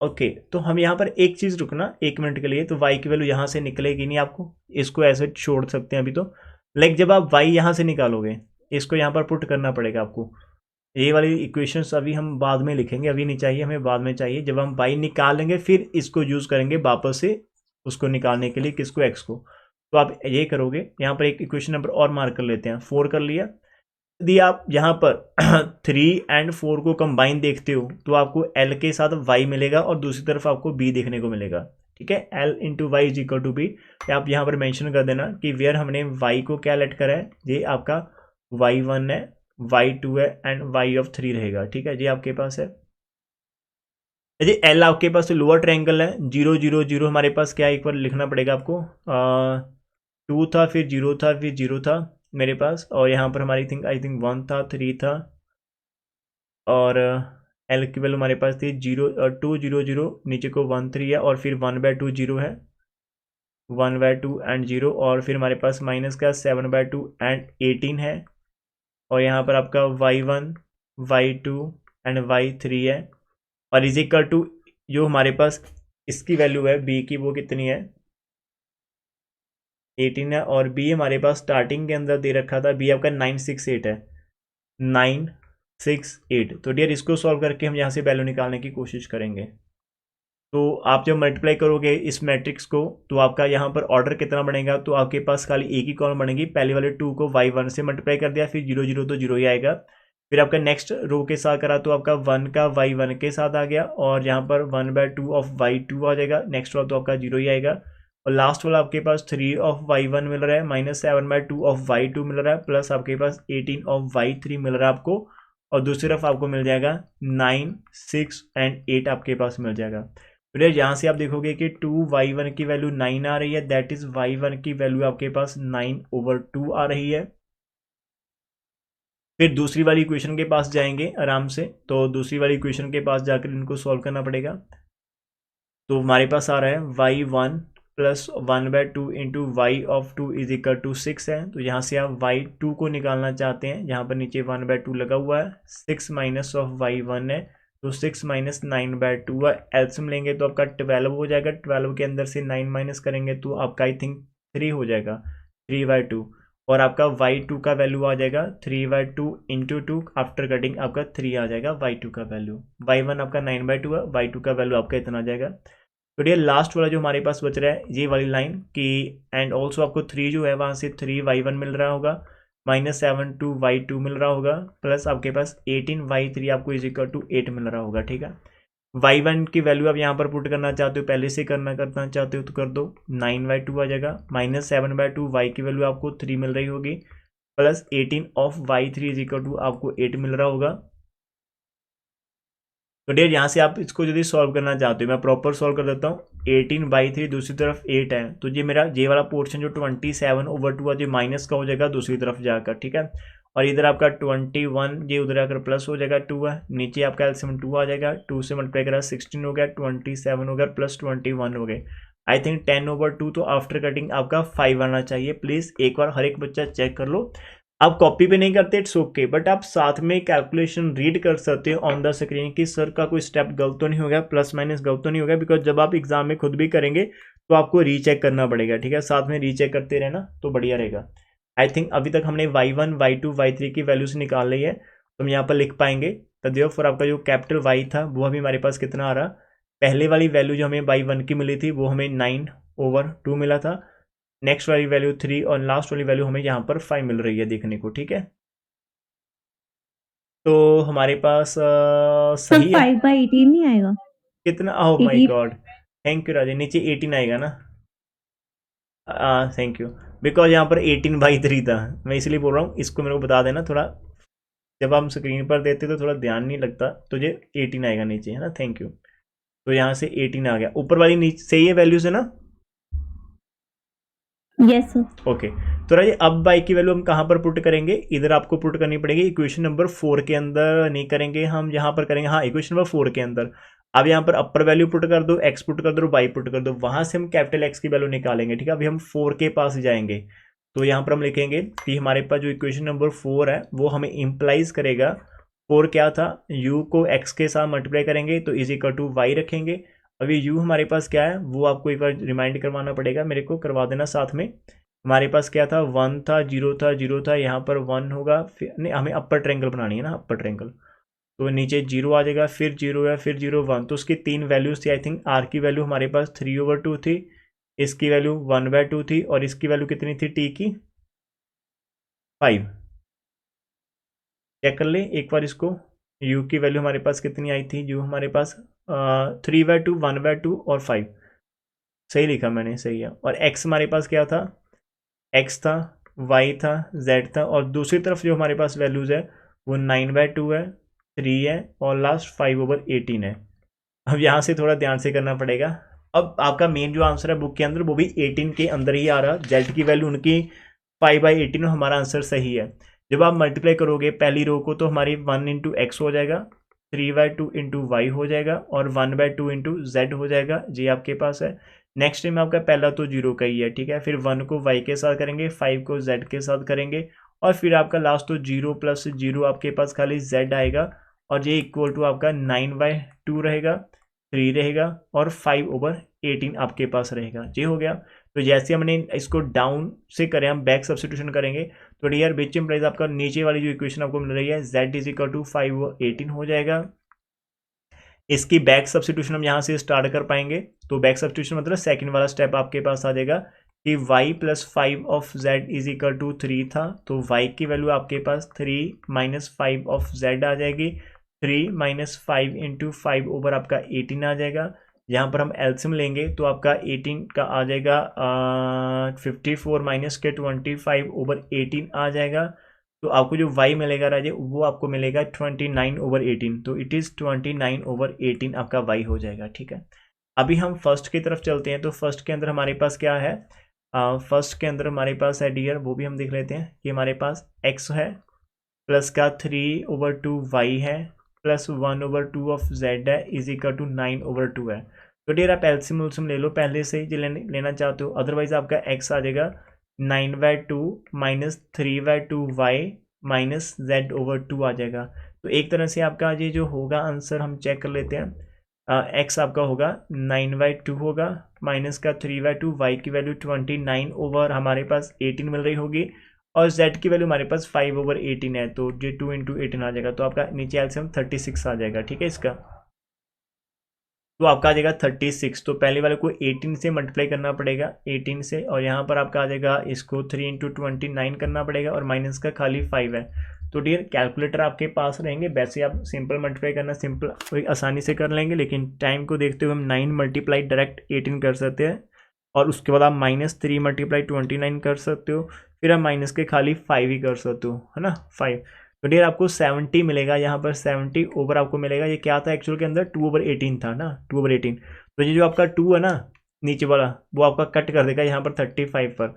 ओके, तो हम यहाँ पर एक चीज़ रुकना 1 मिनट के लिए, तो y की वैल्यू यहाँ से निकलेगी नहीं, आपको इसको ऐसे छोड़ सकते हैं अभी तो, लाइक जब आप y यहाँ से निकालोगे इसको यहाँ पर पुट करना पड़ेगा आपको, ये वाली इक्वेशंस अभी हम बाद में लिखेंगे, अभी नहीं चाहिए हमें, बाद में चाहिए, जब हम y निकालेंगे फिर इसको यूज़ करेंगे वापस से उसको निकालने के लिए, किसको x को, तो आप ये करोगे, यहाँ पर एक इक्वेशन नंबर और मार्क कर लेते हैं, 4 कर लिया, यदि आप यहाँ पर 3 and 4 को कंबाइन देखते हो तो आपको l के साथ y मिलेगा और दूसरी तरफ आपको b देखने को मिलेगा, ठीक है, l into y is equal to b, आप यहाँ पर मेंशन कर देना कि वेयर हमने y को क्या लेट करा है, ये आपका y1 है, y2 है एंड y3 रहेगा, ठीक है, ये आपके पास है, यदि एल आपके पास लोअर ट्रायंगल है, 0 0 0 हमारे पास क्या, एक बार लिखना पड़ेगा आपको, 2 था फिर 0 था फिर 0 था, मेरे पास, और यहाँ पर हमारी आई थिंक 1 था, 3 था, और एल की वैल्यू हमारे पास थी 0 और 2 0 0, नीचे को 1 3 है, और फिर 1/2 0 है, 1/2 एंड 0, और फिर हमारे पास माइनस का 7/2 एंड 18 है, और यहाँ पर आपका y1 y2 एंड y3 है, और इज इक्वल टू जो हमारे पास इसकी वैल्यू है b की, वो कितनी है 18 है, और b हमारे पास स्टार्टिंग के अंदर दे रखा था, b आपका 968 है, 968। तो डियर इसको सॉल्व करके हम यहाँ से वैल्यू निकालने की कोशिश करेंगे। तो आप जब मल्टीप्लाई करोगे इस मैट्रिक्स को, तो आपका यहाँ पर ऑर्डर कितना बनेगा, तो आपके पास खाली एक ही कॉलम बनेगी, पहले वाले 2 को y1 से मल्टीप्लाई कर दिया, फिर 0 0 तो 0 ही आएगा, फिर आपका नेक्स्ट रो के साथ करा तो आपका 1 का y1 के साथ आ गया, और यहाँ पर 1/2 ऑफ y2 आ जाएगा, नेक्स्ट वाला तो आपका 0 ही आएगा, और लास्ट वाला आपके पास 3 ऑफ y1 मिल रहा है, माइनस 7/2 ऑफ y2 मिल रहा है, प्लस आपके पास 18 ऑफ y3 मिल रहा है आपको, और दूसरी तरफ आपको मिल जाएगा 9 6 एंड 8 आपके पास मिल जाएगा। तो यहाँ से आप देखोगे कि 2y1 की वैल्यू 9 आ रही है, दैट इज y1 की वैल्यू आपके पास 9/2 आ रही है। फिर दूसरी वाली इक्वेशन के पास जाएंगे आराम से, तो दूसरी वाली इक्वेशन के पास जाकर इनको सॉल्व करना पड़ेगा। तो हमारे पास आ रहा है y1 plus 1/2 into y of 2 is equal to 6 है, तो यहाँ से आप y2 को निकालना चाहते हैं, यहाँ पर नीचे 1/2 लगा हुआ है, 6 माइनस ऑफ y1 है, तो 6 माइनस 9/2 है, एल्सियम लेंगे तो आपका 12 हो जाएगा, 12 के अंदर से 9 माइनस करेंगे तो आपका आई थिंक 3 हो जाएगा, 3/2, और आपका y2 का वैल्यू आ जाएगा 3/2 इंटू 2, आफ्टर कटिंग आपका 3 आ जाएगा y2 का वैल्यू, y1 आपका 9/2 है, y2 का वैल्यू आपका इतना आ जाएगा। तो ये लास्ट वाला जो हमारे पास बच रहा है ये वाली लाइन की, एंड ऑल्सो आपको 3 जो है वहाँ से 3y1 मिल रहा होगा, माइनस 7 2 y2 मिल रहा होगा, प्लस आपके पास 18 y3 आपको इज इक्वल टू 8 मिल रहा होगा, ठीक है। y1 की वैल्यू आप यहाँ पर पुट करना चाहते हो, पहले से करना चाहते हो तो कर दो, 9/2 आ जाएगा, माइनस 7/2 y की वैल्यू आपको 3 मिल रही होगी, plus 18 of y3 is equal to आपको 8 मिल रहा होगा। तो डियर यहाँ से आप इसको यदि सॉल्व करना चाहते हो, मैं प्रॉपर सॉल्व कर देता हूँ, 18/3 दूसरी तरफ 8 है, तो ये मेरा ये वाला पोर्शन जो 27/2 है, जो माइनस का हो जाएगा दूसरी तरफ जाकर, ठीक है, और इधर आपका 21 ये उधर आकर प्लस हो जाएगा, 2 है, नीचे आपका एल्सियम 2 आ जाएगा, 2 से मल्टीप्लाई करा 16 हो गया, 27 हो गया, प्लस 21 हो गए, आई थिंक 10/2, तो आफ्टर कटिंग आपका 5 आना चाहिए। प्लीज़ एक बार हर एक बच्चा चेक कर लो, आप कॉपी पे नहीं करते इट्स ओके, बट आप साथ में कैलकुलेशन रीड कर सकते हो ऑन द स्क्रीन कि सर का कोई स्टेप गलत तो नहीं हो गया, प्लस माइनस गलत तो नहीं हो गया, बिकॉज जब आप एग्जाम में खुद भी करेंगे तो आपको रीचेक करना पड़ेगा, ठीक है, साथ में रीचेक करते रहना तो बढ़िया रहेगा। आई थिंक अभी तक हमने y1 y2 y3 की वैल्यूज निकाल ली है, तो हम यहाँ पर लिख पाएंगे, तो देयरफॉर आपका जो कैपिटल y था वो अभी हमारे पास कितना आ रहा, पहले वाली वैल्यू जो हमें y1 की मिली थी वो हमें 9/2 मिला था, नेक्स्ट वाली वैल्यू 3, और लास्ट वाली वैल्यू हमें यहाँ पर 5 मिल रही है देखने को, ठीक है। तो हमारे पास सही है, 5/18 नहीं आएगा, कितना, oh my 18 god, thank you Raje, नीचे 18 आएगा ना, थैंक यू, बिकॉज यहाँ पर 18/3 था, मैं इसलिए बोल रहा हूँ, इसको मेरे को बता देना थोड़ा, जब हम स्क्रीन पर देते तो थोड़ा ध्यान नहीं लगता, तो ये 18 आएगा नीचे, है ना, थैंक यू। तो यहाँ से 18 आ गया, ऊपर वाली नीचे सही है वैल्यूज, है ना, यस सर। ओके। तो राजे अब y की वैल्यू हम कहाँ पर पुट करेंगे, इधर आपको पुट करनी पड़ेगी इक्वेशन नंबर 4 के अंदर, नहीं करेंगे हम, यहाँ पर करेंगे, हाँ इक्वेशन नंबर 4 के अंदर। अब यहाँ पर अपर वैल्यू पुट कर दो, x पुट कर दो, y पुट कर दो, वहां से हम कैपिटल X की वैल्यू निकालेंगे, ठीक है। अभी हम 4 के पास जाएंगे, तो यहाँ पर हम लिखेंगे कि हमारे पास जो इक्वेशन नंबर 4 है वो हमें इम्प्लाइज करेगा, 4 क्या था, u को x के साथ मल्टीप्लाई करेंगे तो इज इक्वल टू y रखेंगे। अभी u हमारे पास क्या है वो आपको एक बार रिमाइंड करवाना पड़ेगा, मेरे को करवा देना साथ में। हमारे पास क्या था, 1 था, 0 था, 0 था, यहाँ पर 1 होगा, फिर नहीं हमें अपर ट्रायंगल बनानी है ना, अपर ट्रायंगल, तो नीचे 0 आ जाएगा, फिर 0 है, फिर 0 1, तो उसकी 3 वैल्यूज थी, आई थिंक r की वैल्यू हमारे पास 3/2 थी, इसकी वैल्यू 1/2 थी, और इसकी वैल्यू कितनी थी t की, 5। चेक कर ले एक बार इसको, u की वैल्यू हमारे पास कितनी आई थी, u हमारे पास 3/2 1/2 और 5, सही लिखा मैंने, सही है। और x हमारे पास क्या था, x था, y था, z था, और दूसरी तरफ जो हमारे पास वैल्यूज है वो 9/2 है, 3 है, और लास्ट 5/18 है। अब यहाँ से थोड़ा ध्यान से करना पड़ेगा, अब आपका मेन जो आंसर है बुक के अंदर वो भी 18 के अंदर ही आ रहा, z की वैल्यू उनकी 5/18 हमारा आंसर सही है। जब आप मल्टीप्लाई करोगे पहली रो को तो हमारी 1 इंटू एक्स हो जाएगा, 3/2 इंटू वाई हो जाएगा और 1/2 इंटू जेड हो जाएगा, जी आपके पास है। नेक्स्ट टाइम आपका पहला तो जीरो का ही है, ठीक है। फिर 1 को वाई के साथ करेंगे, 5 को जेड के साथ करेंगे और फिर आपका लास्ट तो 0 प्लस 0 आपके पास खाली जेड आएगा और ये इक्वल टू आपका 9/2 रहेगा, 3 रहेगा और 5/18 आपके पास रहेगा, ये हो गया। तो जैसे हमने इसको डाउन से करें, हम बैक सब्स्टिट्यूशन करेंगे तो डियर विच इम्प्लाइज आपका नीचे वाली जो इक्वेशन आपको मिल रही है z इज इक्वल टू 5/18 हो जाएगा। इसकी बैक सब्स्टिट्यूशन हम यहाँ से स्टार्ट कर पाएंगे, तो बैक सब्स्टिट्यूशन मतलब सेकंड वाला स्टेप आपके पास आ जाएगा कि y plus 5 of z is equal to 3 था, तो y की वैल्यू आपके पास 3 माइनस 5 ऑफ z आ जाएगी, 3 माइनस 5 इंटू 5 ओवर आपका 18 आ जाएगा। यहाँ पर हम एल्सियम लेंगे तो आपका 18 का आ जाएगा 54 माइनस के 25 ओवर 18 आ जाएगा। तो आपको जो y मिलेगा राजे वो आपको मिलेगा 29/18, तो इट इज़ 29/18 आपका y हो जाएगा, ठीक है। अभी हम फर्स्ट की तरफ चलते हैं, तो फर्स्ट के अंदर हमारे पास क्या है, फर्स्ट के अंदर हमारे पास है डियर, वो भी हम देख लेते हैं कि हमारे पास x है प्लस का 3/2 y है प्लस 1/2 ऑफ z है इज इक्वल टू 9/2 है। तो डियर आप एल्सियम उल्सियम ले लो पहले से ही लेना चाहते हो, अदरवाइज आपका x आ जाएगा 9/2 माइनस 3/2 y माइनस z/2 आ जाएगा। तो एक तरह से आपका ये जो होगा आंसर हम चेक कर लेते हैं, x आपका होगा 9/2 होगा माइनस का 3/2, y की वैल्यू 29 ओवर हमारे पास 18 मिल रही होगी और z की वैल्यू हमारे पास 5/18 है, तो ये 2 इंटू 18 आ जाएगा, तो आपका नीचे एल्सियम 36 आ जाएगा, ठीक है। इसका तो आपका आ जाएगा 36, तो पहले वाले को 18 से मल्टीप्लाई करना पड़ेगा 18 से, और यहाँ पर आपका आ जाएगा इसको 3 इंटू 29 करना पड़ेगा और माइनस का खाली 5 है। तो डियर कैलकुलेटर आपके पास रहेंगे, वैसे आप सिंपल मल्टीप्लाई करना सिंपल आसानी से कर लेंगे, लेकिन टाइम को देखते हुए हम 9 मल्टीप्लाई डायरेक्ट 18 कर सकते हैं और उसके बाद आप -3 मल्टीप्लाई 29 कर सकते हो, फिर आप माइनस के खाली 5 ही कर सकते हो, है ना 5। तो डियर आपको 70 मिलेगा, यहाँ पर 70 ओवर आपको मिलेगा, ये क्या था एक्चुअल के अंदर 2/18 था ना, 2/18। तो ये जो आपका 2 है ना नीचे वाला वो आपका कट कर देगा यहाँ पर 35 पर,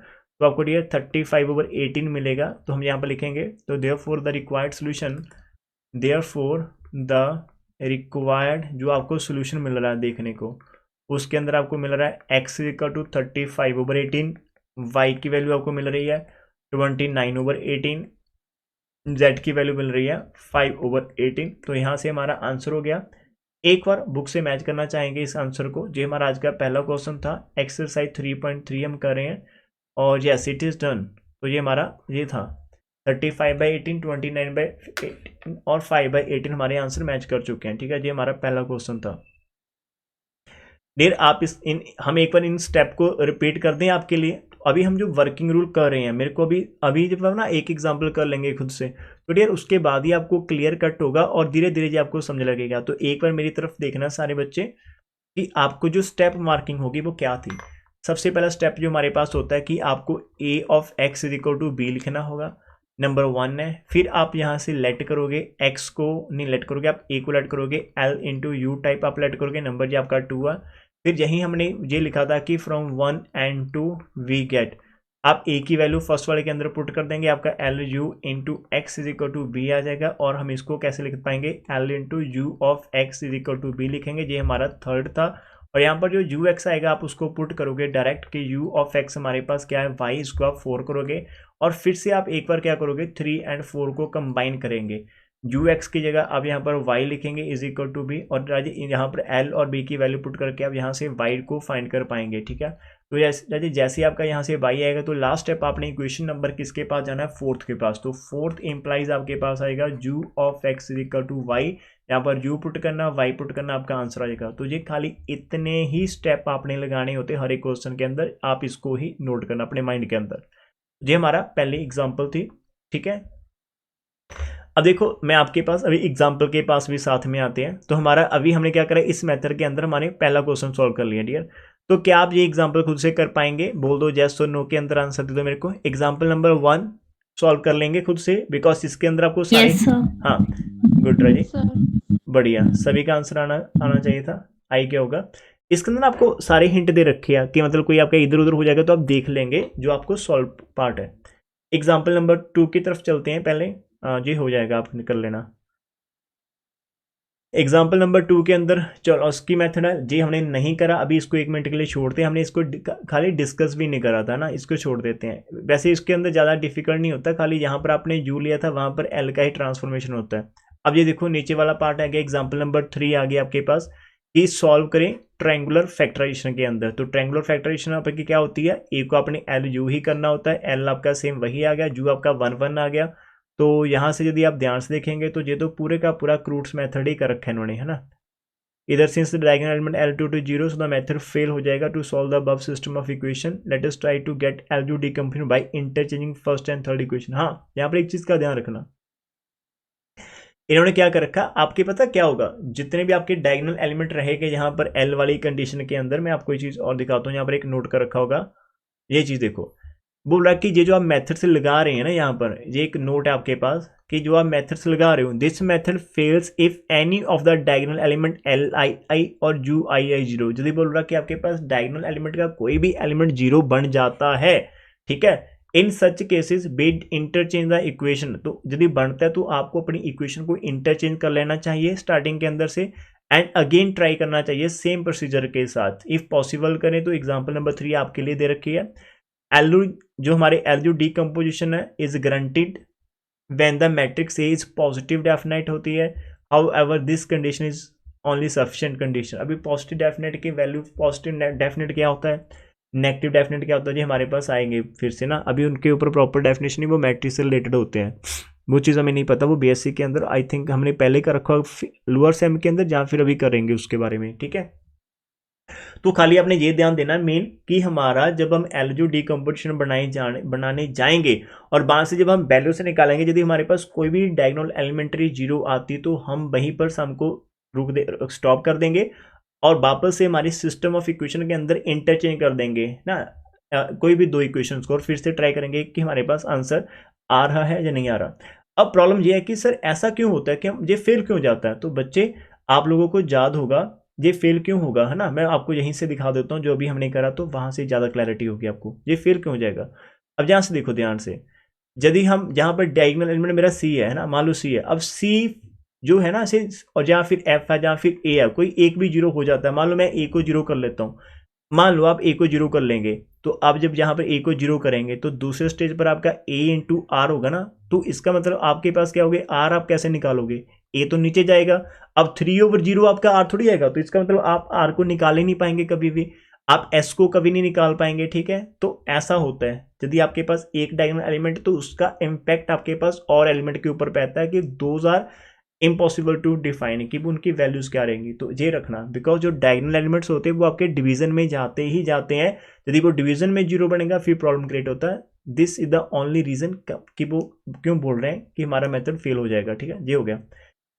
तो आपको डियर 35/18 मिलेगा। तो हम यहाँ पर लिखेंगे, तो therefore the required solution, therefore the required जो आपको सोल्यूशन मिल रहा है देखने को, उसके अंदर आपको मिल रहा है x इक्वल टू 35/18, y की वैल्यू आपको मिल रही है 29/18, z की वैल्यू मिल रही है 5/18। तो यहाँ से हमारा आंसर हो गया। एक बार बुक से मैच करना चाहेंगे इस आंसर को, जो हमारा आज का पहला क्वेश्चन था, एक्सरसाइज 3.3 हम कर रहे हैं और यस इट इज़ डन। तो ये हमारा ये था 35/18, 29/18 और 5/18 हमारे आंसर मैच कर चुके हैं, ठीक है। ये हमारा पहला क्वेश्चन था। डियर आप हम एक बार इन स्टेप को रिपीट कर दें आपके लिए। अभी हम जो वर्किंग रूल कर रहे हैं, मेरे को अभी जब ना एक एग्जांपल कर लेंगे खुद से, तो डियर उसके बाद ही आपको क्लियर कट होगा और धीरे धीरे जो आपको समझ लगेगा। तो एक बार मेरी तरफ देखना सारे बच्चे कि आपको जो स्टेप मार्किंग होगी वो क्या थी। सबसे पहला स्टेप जो हमारे पास होता है कि आपको a of x is equal to b लिखना होगा, नंबर 1 है। फिर आप यहाँ से लेट करोगे, x को नहीं लेट करोगे, आप a को लेट करोगे, l इंटू यू टाइप आप लेट करोगे, नंबर जो आपका 2 है। फिर यहीं हमने ये लिखा था कि फ्रॉम 1 and 2 वी गेट, आप a की वैल्यू फर्स्ट वाले के अंदर पुट कर देंगे, आपका L U into X is equal to B आ जाएगा। और हम इसको कैसे लिख पाएंगे, L into U of X is equal to B लिखेंगे, ये हमारा थर्ड था। और यहाँ पर जो यू एक्स आएगा आप उसको पुट करोगे डायरेक्ट कि यू ऑफ एक्स हमारे पास क्या है y, इसको आप 4 करोगे और फिर से आप एक बार क्या करोगे 3 and 4 को कंबाइन करेंगे, यू एक्स की जगह आप यहाँ पर y लिखेंगे इज इक्वल टू बी, और यहाँ पर l और b की वैल्यू पुट करके आप यहाँ से y को फाइंड कर पाएंगे, ठीक है। तो जैसे आपका यहाँ से y आएगा तो लास्ट स्टेप आपने इक्वेशन नंबर किसके पास जाना है, फोर्थ के पास। तो फोर्थ इंप्लाइज आपके पास आएगा u of x is equal to y, यहाँ पर u पुट करना y पुट करना, आपका आंसर आ जाएगा। तो ये खाली इतने ही स्टेप आपने लगाने होते हर एक क्वेश्चन के अंदर, आप इसको ही नोट करना अपने माइंड के अंदर। ये हमारा पहली एग्जाम्पल थी, ठीक है। अब देखो मैं आपके पास अभी एग्जाम्पल के पास भी साथ में आते हैं। तो हमारा अभी हमने क्या करा, इस मेथड के अंदर हमारे पहला क्वेश्चन सॉल्व कर लिया डियर। तो क्या आप ये एग्जाम्पल खुद से कर पाएंगे, बोल दो यस और नो के अंदर आंसर दे दो मेरे को। एग्जाम्पल नंबर 1 सॉल्व कर लेंगे खुद से, बिकॉज इसके अंदर आपको सारे हाँ गुड राजी बढ़िया, सभी का आंसर आना चाहिए था। आई क्या होगा इसके अंदर, आपको सारे हिंट दे रखे हैं कि मतलब कोई आपका इधर उधर हो जाएगा तो आप देख लेंगे जो आपको सॉल्व पार्ट है। एग्जाम्पल नंबर 2 की तरफ चलते हैं पहले। जी हो जाएगा, आप कर लेना। एग्जाम्पल नंबर 2 के अंदर चॉलस्की मेथड है जी, हमने नहीं करा अभी, इसको 1 मिनट के लिए छोड़ते हैं। हमने इसको खाली डिस्कस भी नहीं करा था ना, इसको छोड़ देते हैं। वैसे इसके अंदर ज़्यादा डिफिकल्ट नहीं होता, खाली यहाँ पर आपने यू लिया था वहाँ पर एल का ही ट्रांसफॉर्मेशन होता है। अब ये देखो नीचे वाला पार्ट आ गया, एग्जाम्पल नंबर 3 आ गया आपके पास कि सॉल्व करें ट्रायंगुलर फैक्टराइजेशन के अंदर। तो ट्रायंगुलर फैक्टराइजेशन आपकी क्या होती है, ए को आपने एल यू ही करना होता है, एल आपका सेम वही आ गया, यू आपका 1 1 आ गया। तो यहाँ से यदि आप ध्यान से देखेंगे तो ये तो पूरे का पूरा क्रूट्स मेथड ही कर रखा है इन्होंने, है ना। इधर since the diagonal element L2 to 0 so the method fail हो जाएगा to solve the above system of equation. Let us try to get L2 decomposition by interchanging first and third equation. हाँ, यहाँ पर एक चीज का ध्यान रखना, इन्होंने क्या कर रखा, आपके पता क्या होगा, जितने भी आपके डायगोनल एलिमेंट रहेंगे यहाँ पर L वाली कंडीशन के अंदर, मैं आपको ये चीज और दिखाता हूँ। यहाँ पर एक नोट कर रखा होगा, ये चीज देखो, बोल रहा है कि ये जो आप मेथड से लगा रहे हैं ना, यहाँ पर ये एक नोट है आपके पास कि जो आप मेथड से लगा रहे हो, this method fails if any of the diagonal element L I I और यू आई आई जीरो। यदि बोल रहा है कि आपके पास डायगोनल एलिमेंट का कोई भी एलिमेंट जीरो बन जाता है, ठीक है, in such cases bed interchange the equation. तो यदि बनता है तो आपको अपनी इक्वेशन को इंटरचेंज कर लेना चाहिए स्टार्टिंग के अंदर से, एंड अगेन ट्राई करना चाहिए सेम प्रोसीजर के साथ। इफ पॉसिबल करें तो एग्जाम्पल नंबर 3 आपके लिए दे रखी है, एलयू जो हमारे एलयू डीकम्पोजिशन है is guaranteed when the matrix A is positive definite होती है। How ever this condition is only sufficient condition. अभी पॉजिटिव डेफिनेट की वैल्यू, पॉजिटिव डेफिनेट क्या होता है, नेगेटिव डेफिनेट क्या होता है जी, हमारे पास आएंगे फिर से ना, अभी उनके ऊपर प्रॉपर डेफिनेशन नहीं, वो मैट्रिक्स से रिलेटेड होते हैं, वो चीज़ हमें नहीं पता। वो बीएससी के अंदर आई थिंक हमने पहले कर रखा लोअर सेम के अंदर, या फिर अभी करेंगे उसके बारे में, ठीक है। तो खाली आपने ये ध्यान देना मेन कि हमारा जब हम एलयू डीकम्पोजिशन बनाने जाएंगे और बाद से जब हम वैल्यू से निकालेंगे, यदि हमारे पास कोई भी डायगोनल एलिमेंट्री जीरो आती तो हम वहीं पर सम को स्टॉप कर देंगे और वापस से हमारी सिस्टम ऑफ इक्वेशन के अंदर इंटरचेंज कर देंगे ना, कोई भी दो इक्वेशंस को, और फिर से ट्राई करेंगे कि हमारे पास आंसर आ रहा है या नहीं आ रहा। अब प्रॉब्लम यह है कि सर ऐसा क्यों होता है कि हम ये फेल क्यों जाता है। तो बच्चे आप लोगों को याद होगा ये फेल क्यों होगा, है ना, मैं आपको यहीं से दिखा देता हूँ जो अभी हमने करा, तो वहां से ज़्यादा क्लैरिटी होगी आपको ये फेल क्यों हो जाएगा। अब यहाँ से देखो ध्यान से, यदि हम यहाँ पर डायगोनल एलिमेंट मेरा सी है ना, मान लो सी है, अब सी जो है ना से, और जहाँ फिर एफ है, जहाँ फिर ए है, कोई एक भी जीरो हो जाता है, मान लो मैं ए को जीरो कर लेता हूँ, मान लो आप ए को जीरो कर लेंगे, तो आप जब यहाँ पर ए को जीरो करेंगे तो दूसरे स्टेज पर आपका ए इंटू आर होगा ना, तो इसका मतलब आपके पास क्या होगा, आर आप कैसे निकालोगे, ए तो नीचे जाएगा, अब 3/0 आपका आर थोड़ी आएगा, तो इसका मतलब आप आर को निकाल ही नहीं पाएंगे कभी भी, आप एस को कभी नहीं निकाल पाएंगे, ठीक है। तो ऐसा होता है यदि आपके पास एक डायगोनल एलिमेंट, तो उसका इम्पैक्ट आपके पास और एलिमेंट के ऊपर पैता है कि those are impossible to define कि उनकी वैल्यूज क्या रहेंगी। तो ये रखना, बिकॉज जो डायगोनल एलिमेंट्स होते हैं वो आपके डिवीजन में जाते ही जाते हैं, यदि वो डिवीजन में जीरो बनेगा फिर प्रॉब्लम क्रिएट होता है। This is the only reason कि वो क्यों बोल रहे हैं कि हमारा मेथड फेल हो जाएगा, ठीक है, ये हो गया।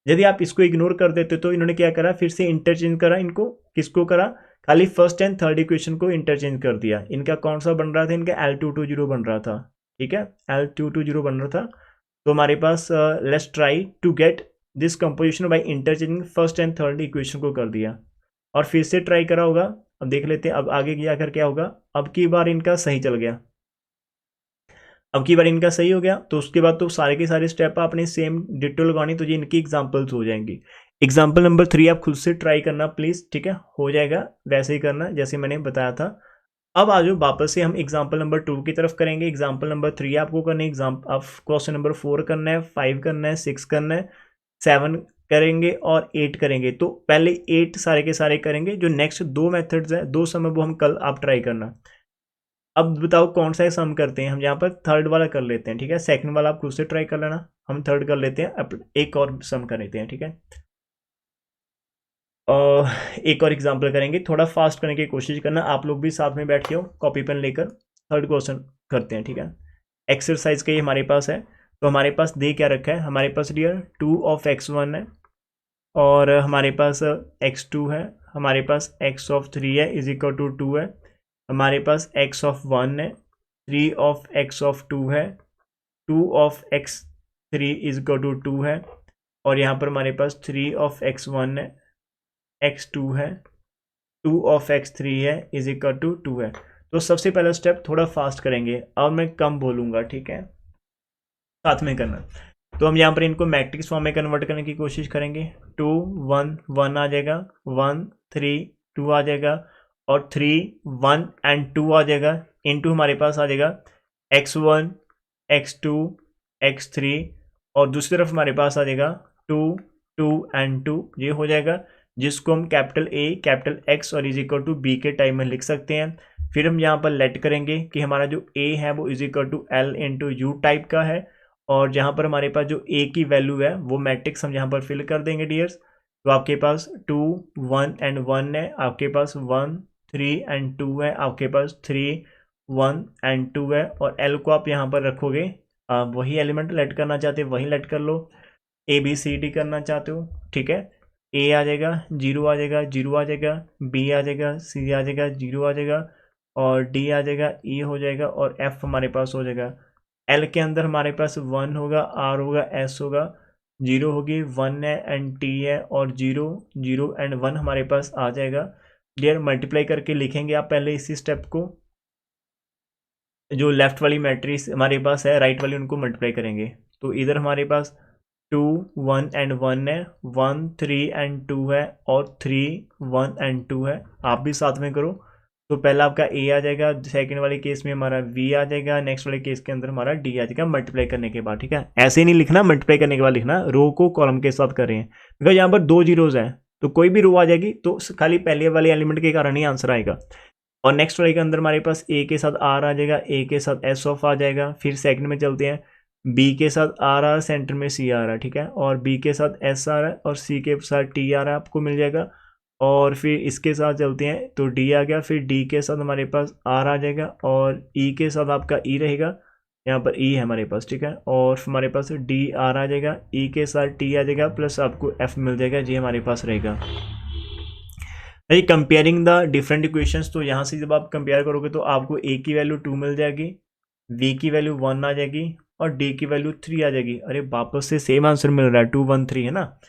यदि आप इसको इग्नोर कर देते तो इन्होंने क्या करा, फिर से इंटरचेंज करा, इनको किसको करा, खाली फर्स्ट एंड थर्ड इक्वेशन को इंटरचेंज कर दिया। इनका कौन सा बन रहा था, इनका L220 बन रहा था, ठीक है, L220 बन रहा था। तो हमारे पास let's try to get this composition by interchanging first and third equation को कर दिया, और फिर से ट्राई करा होगा। अब देख लेते हैं अब आगे जाकर क्या होगा। अब की बार इनका सही चल गया, अब की बार इनका सही हो गया, तो उसके बाद तो सारे के सारे स्टेप आपने सेम डिटेल लगानी, तो ये इनकी एग्जांपल्स हो जाएंगी। एग्जांपल नंबर 3 आप खुद से ट्राई करना प्लीज, ठीक है, हो जाएगा वैसे ही करना जैसे मैंने बताया था। अब आ जाओ वापस से हम एग्जांपल नंबर 2 की तरफ करेंगे। एग्जांपल नंबर 3 आपको करना है, अब क्वेश्चन नंबर 4 करना है, 5 करना है, 6 करना है, 7 करेंगे और 8 करेंगे। तो पहले 8 सारे के सारे करेंगे, जो नेक्स्ट दो मेथड्स हैं, दो सम है, वो हम कल आप ट्राई करना। अब बताओ कौन सा सम करते हैं हम, यहाँ पर थर्ड वाला कर लेते हैं, ठीक है, सेकंड वाला आप खुद से ट्राई कर लेना, हम थर्ड कर लेते हैं, अब एक और सम कर लेते हैं, ठीक है। एक और एग्जांपल करेंगे, थोड़ा फास्ट करने की कोशिश करना, आप लोग भी साथ में बैठ के हो कॉपी पेन लेकर, थर्ड क्वेश्चन करते हैं, ठीक है। एक्सरसाइज का ही हमारे पास है, तो हमारे पास दे क्या रखा है, हमारे पास डियर 2 of x1 है, और हमारे पास x2 है, हमारे पास x3 है इज इक्वल टू 2 है, हमारे पास x1 है, 3 of x2 है, 2 of x3 is equal to 2 है, और यहाँ पर हमारे पास 3 of x1 है, x2 है, 2 of x3 है इज इक्वल टू 2 है। तो सबसे पहला स्टेप थोड़ा फास्ट करेंगे और मैं कम बोलूँगा, ठीक है, साथ में करना। तो हम यहाँ पर इनको मैट्रिक्स फॉर्म में कन्वर्ट करने की कोशिश करेंगे। 2 1 1 आ जाएगा, 1 3 2 आ जाएगा, और 3 1 एंड 2 आ जाएगा। इनटू हमारे पास आ जाएगा x1 x2 x3, और दूसरी तरफ हमारे पास आ जाएगा 2 2 एंड 2, ये हो जाएगा, जिसको हम कैपिटल A कैपिटल X और इज इक्वल टू B के टाइम में लिख सकते हैं। फिर हम यहाँ पर लेट करेंगे कि हमारा जो A है वो is equal to L into U type का है, और जहाँ पर हमारे पास जो A की वैल्यू है वो मैट्रिक्स हम यहाँ पर फिल कर देंगे डियर्स। तो आपके पास 2 1 एंड 1 है, आपके पास 1 3 एंड 2 है, आपके पास 3 1 एंड 2 है, और L को आप यहाँ पर रखोगे, आप वही एलिमेंट लेट करना चाहते हो वही लेट कर लो, ABCD करना चाहते हो, ठीक है। A आ जाएगा 0 आ जाएगा 0 आ जाएगा, B आ जाएगा C आ जाएगा 0 आ जाएगा, और D आ जाएगा E हो जाएगा, और F हमारे पास हो जाएगा। L के अंदर हमारे पास 1 होगा, R होगा, S होगा, 0 होगी, 1 है एंड T है, और 0 0 एंड 1 हमारे पास आ जाएगा। डियर मल्टीप्लाई करके लिखेंगे आप पहले इसी स्टेप को, जो लेफ्ट वाली मैट्रिक्स हमारे पास है राइट वाली उनको मल्टीप्लाई करेंगे। तो इधर हमारे पास 2 1 एंड 1 है, 1 3 एंड 2 है, और 3 1 एंड 2 है। आप भी साथ में करो। तो पहला आपका A आ जाएगा, सेकंड वाले केस में हमारा V आ जाएगा, नेक्स्ट वाले केस के अंदर हमारा D आ जाएगा मल्टीप्लाई करने के बाद, ठीक है। ऐसे ही नहीं लिखना, मल्टीप्लाई करने के बाद लिखना, रो को कॉलम के साथ कर रहे हैं, बिकॉज यहाँ पर 2 जीरोज हैं, तो कोई भी रो आ जाएगी तो खाली पहले वाले एलिमेंट के कारण ही आंसर आएगा। और नेक्स्ट वाले के अंदर हमारे पास A के साथ R आ जाएगा, A के साथ S ऑफ आ जाएगा। फिर सेकंड में चलते हैं, B के साथ R सेंटर में C आ रहा है, ठीक है, और B के साथ S आ रहा है, और C के साथ T आ रहा है, आपको मिल जाएगा। और फिर इसके साथ चलते हैं तो D आ गया, फिर D के साथ हमारे पास R आ जाएगा, और E के साथ आपका E रहेगा, यहाँ पर E है हमारे पास, ठीक है, और हमारे पास D R आ जाएगा, E के साथ T आ जाएगा, प्लस आपको F मिल जाएगा, ये हमारे पास रहेगा। कंपेयरिंग द डिफरेंट इक्वेशंस, तो यहाँ से जब आप कंपेयर करोगे तो आपको A की वैल्यू 2 मिल जाएगी, V की वैल्यू 1 आ जाएगी, और D की वैल्यू 3 आ जाएगी। अरे वापस से सेम आंसर मिल रहा है, 2 1 3 है ना।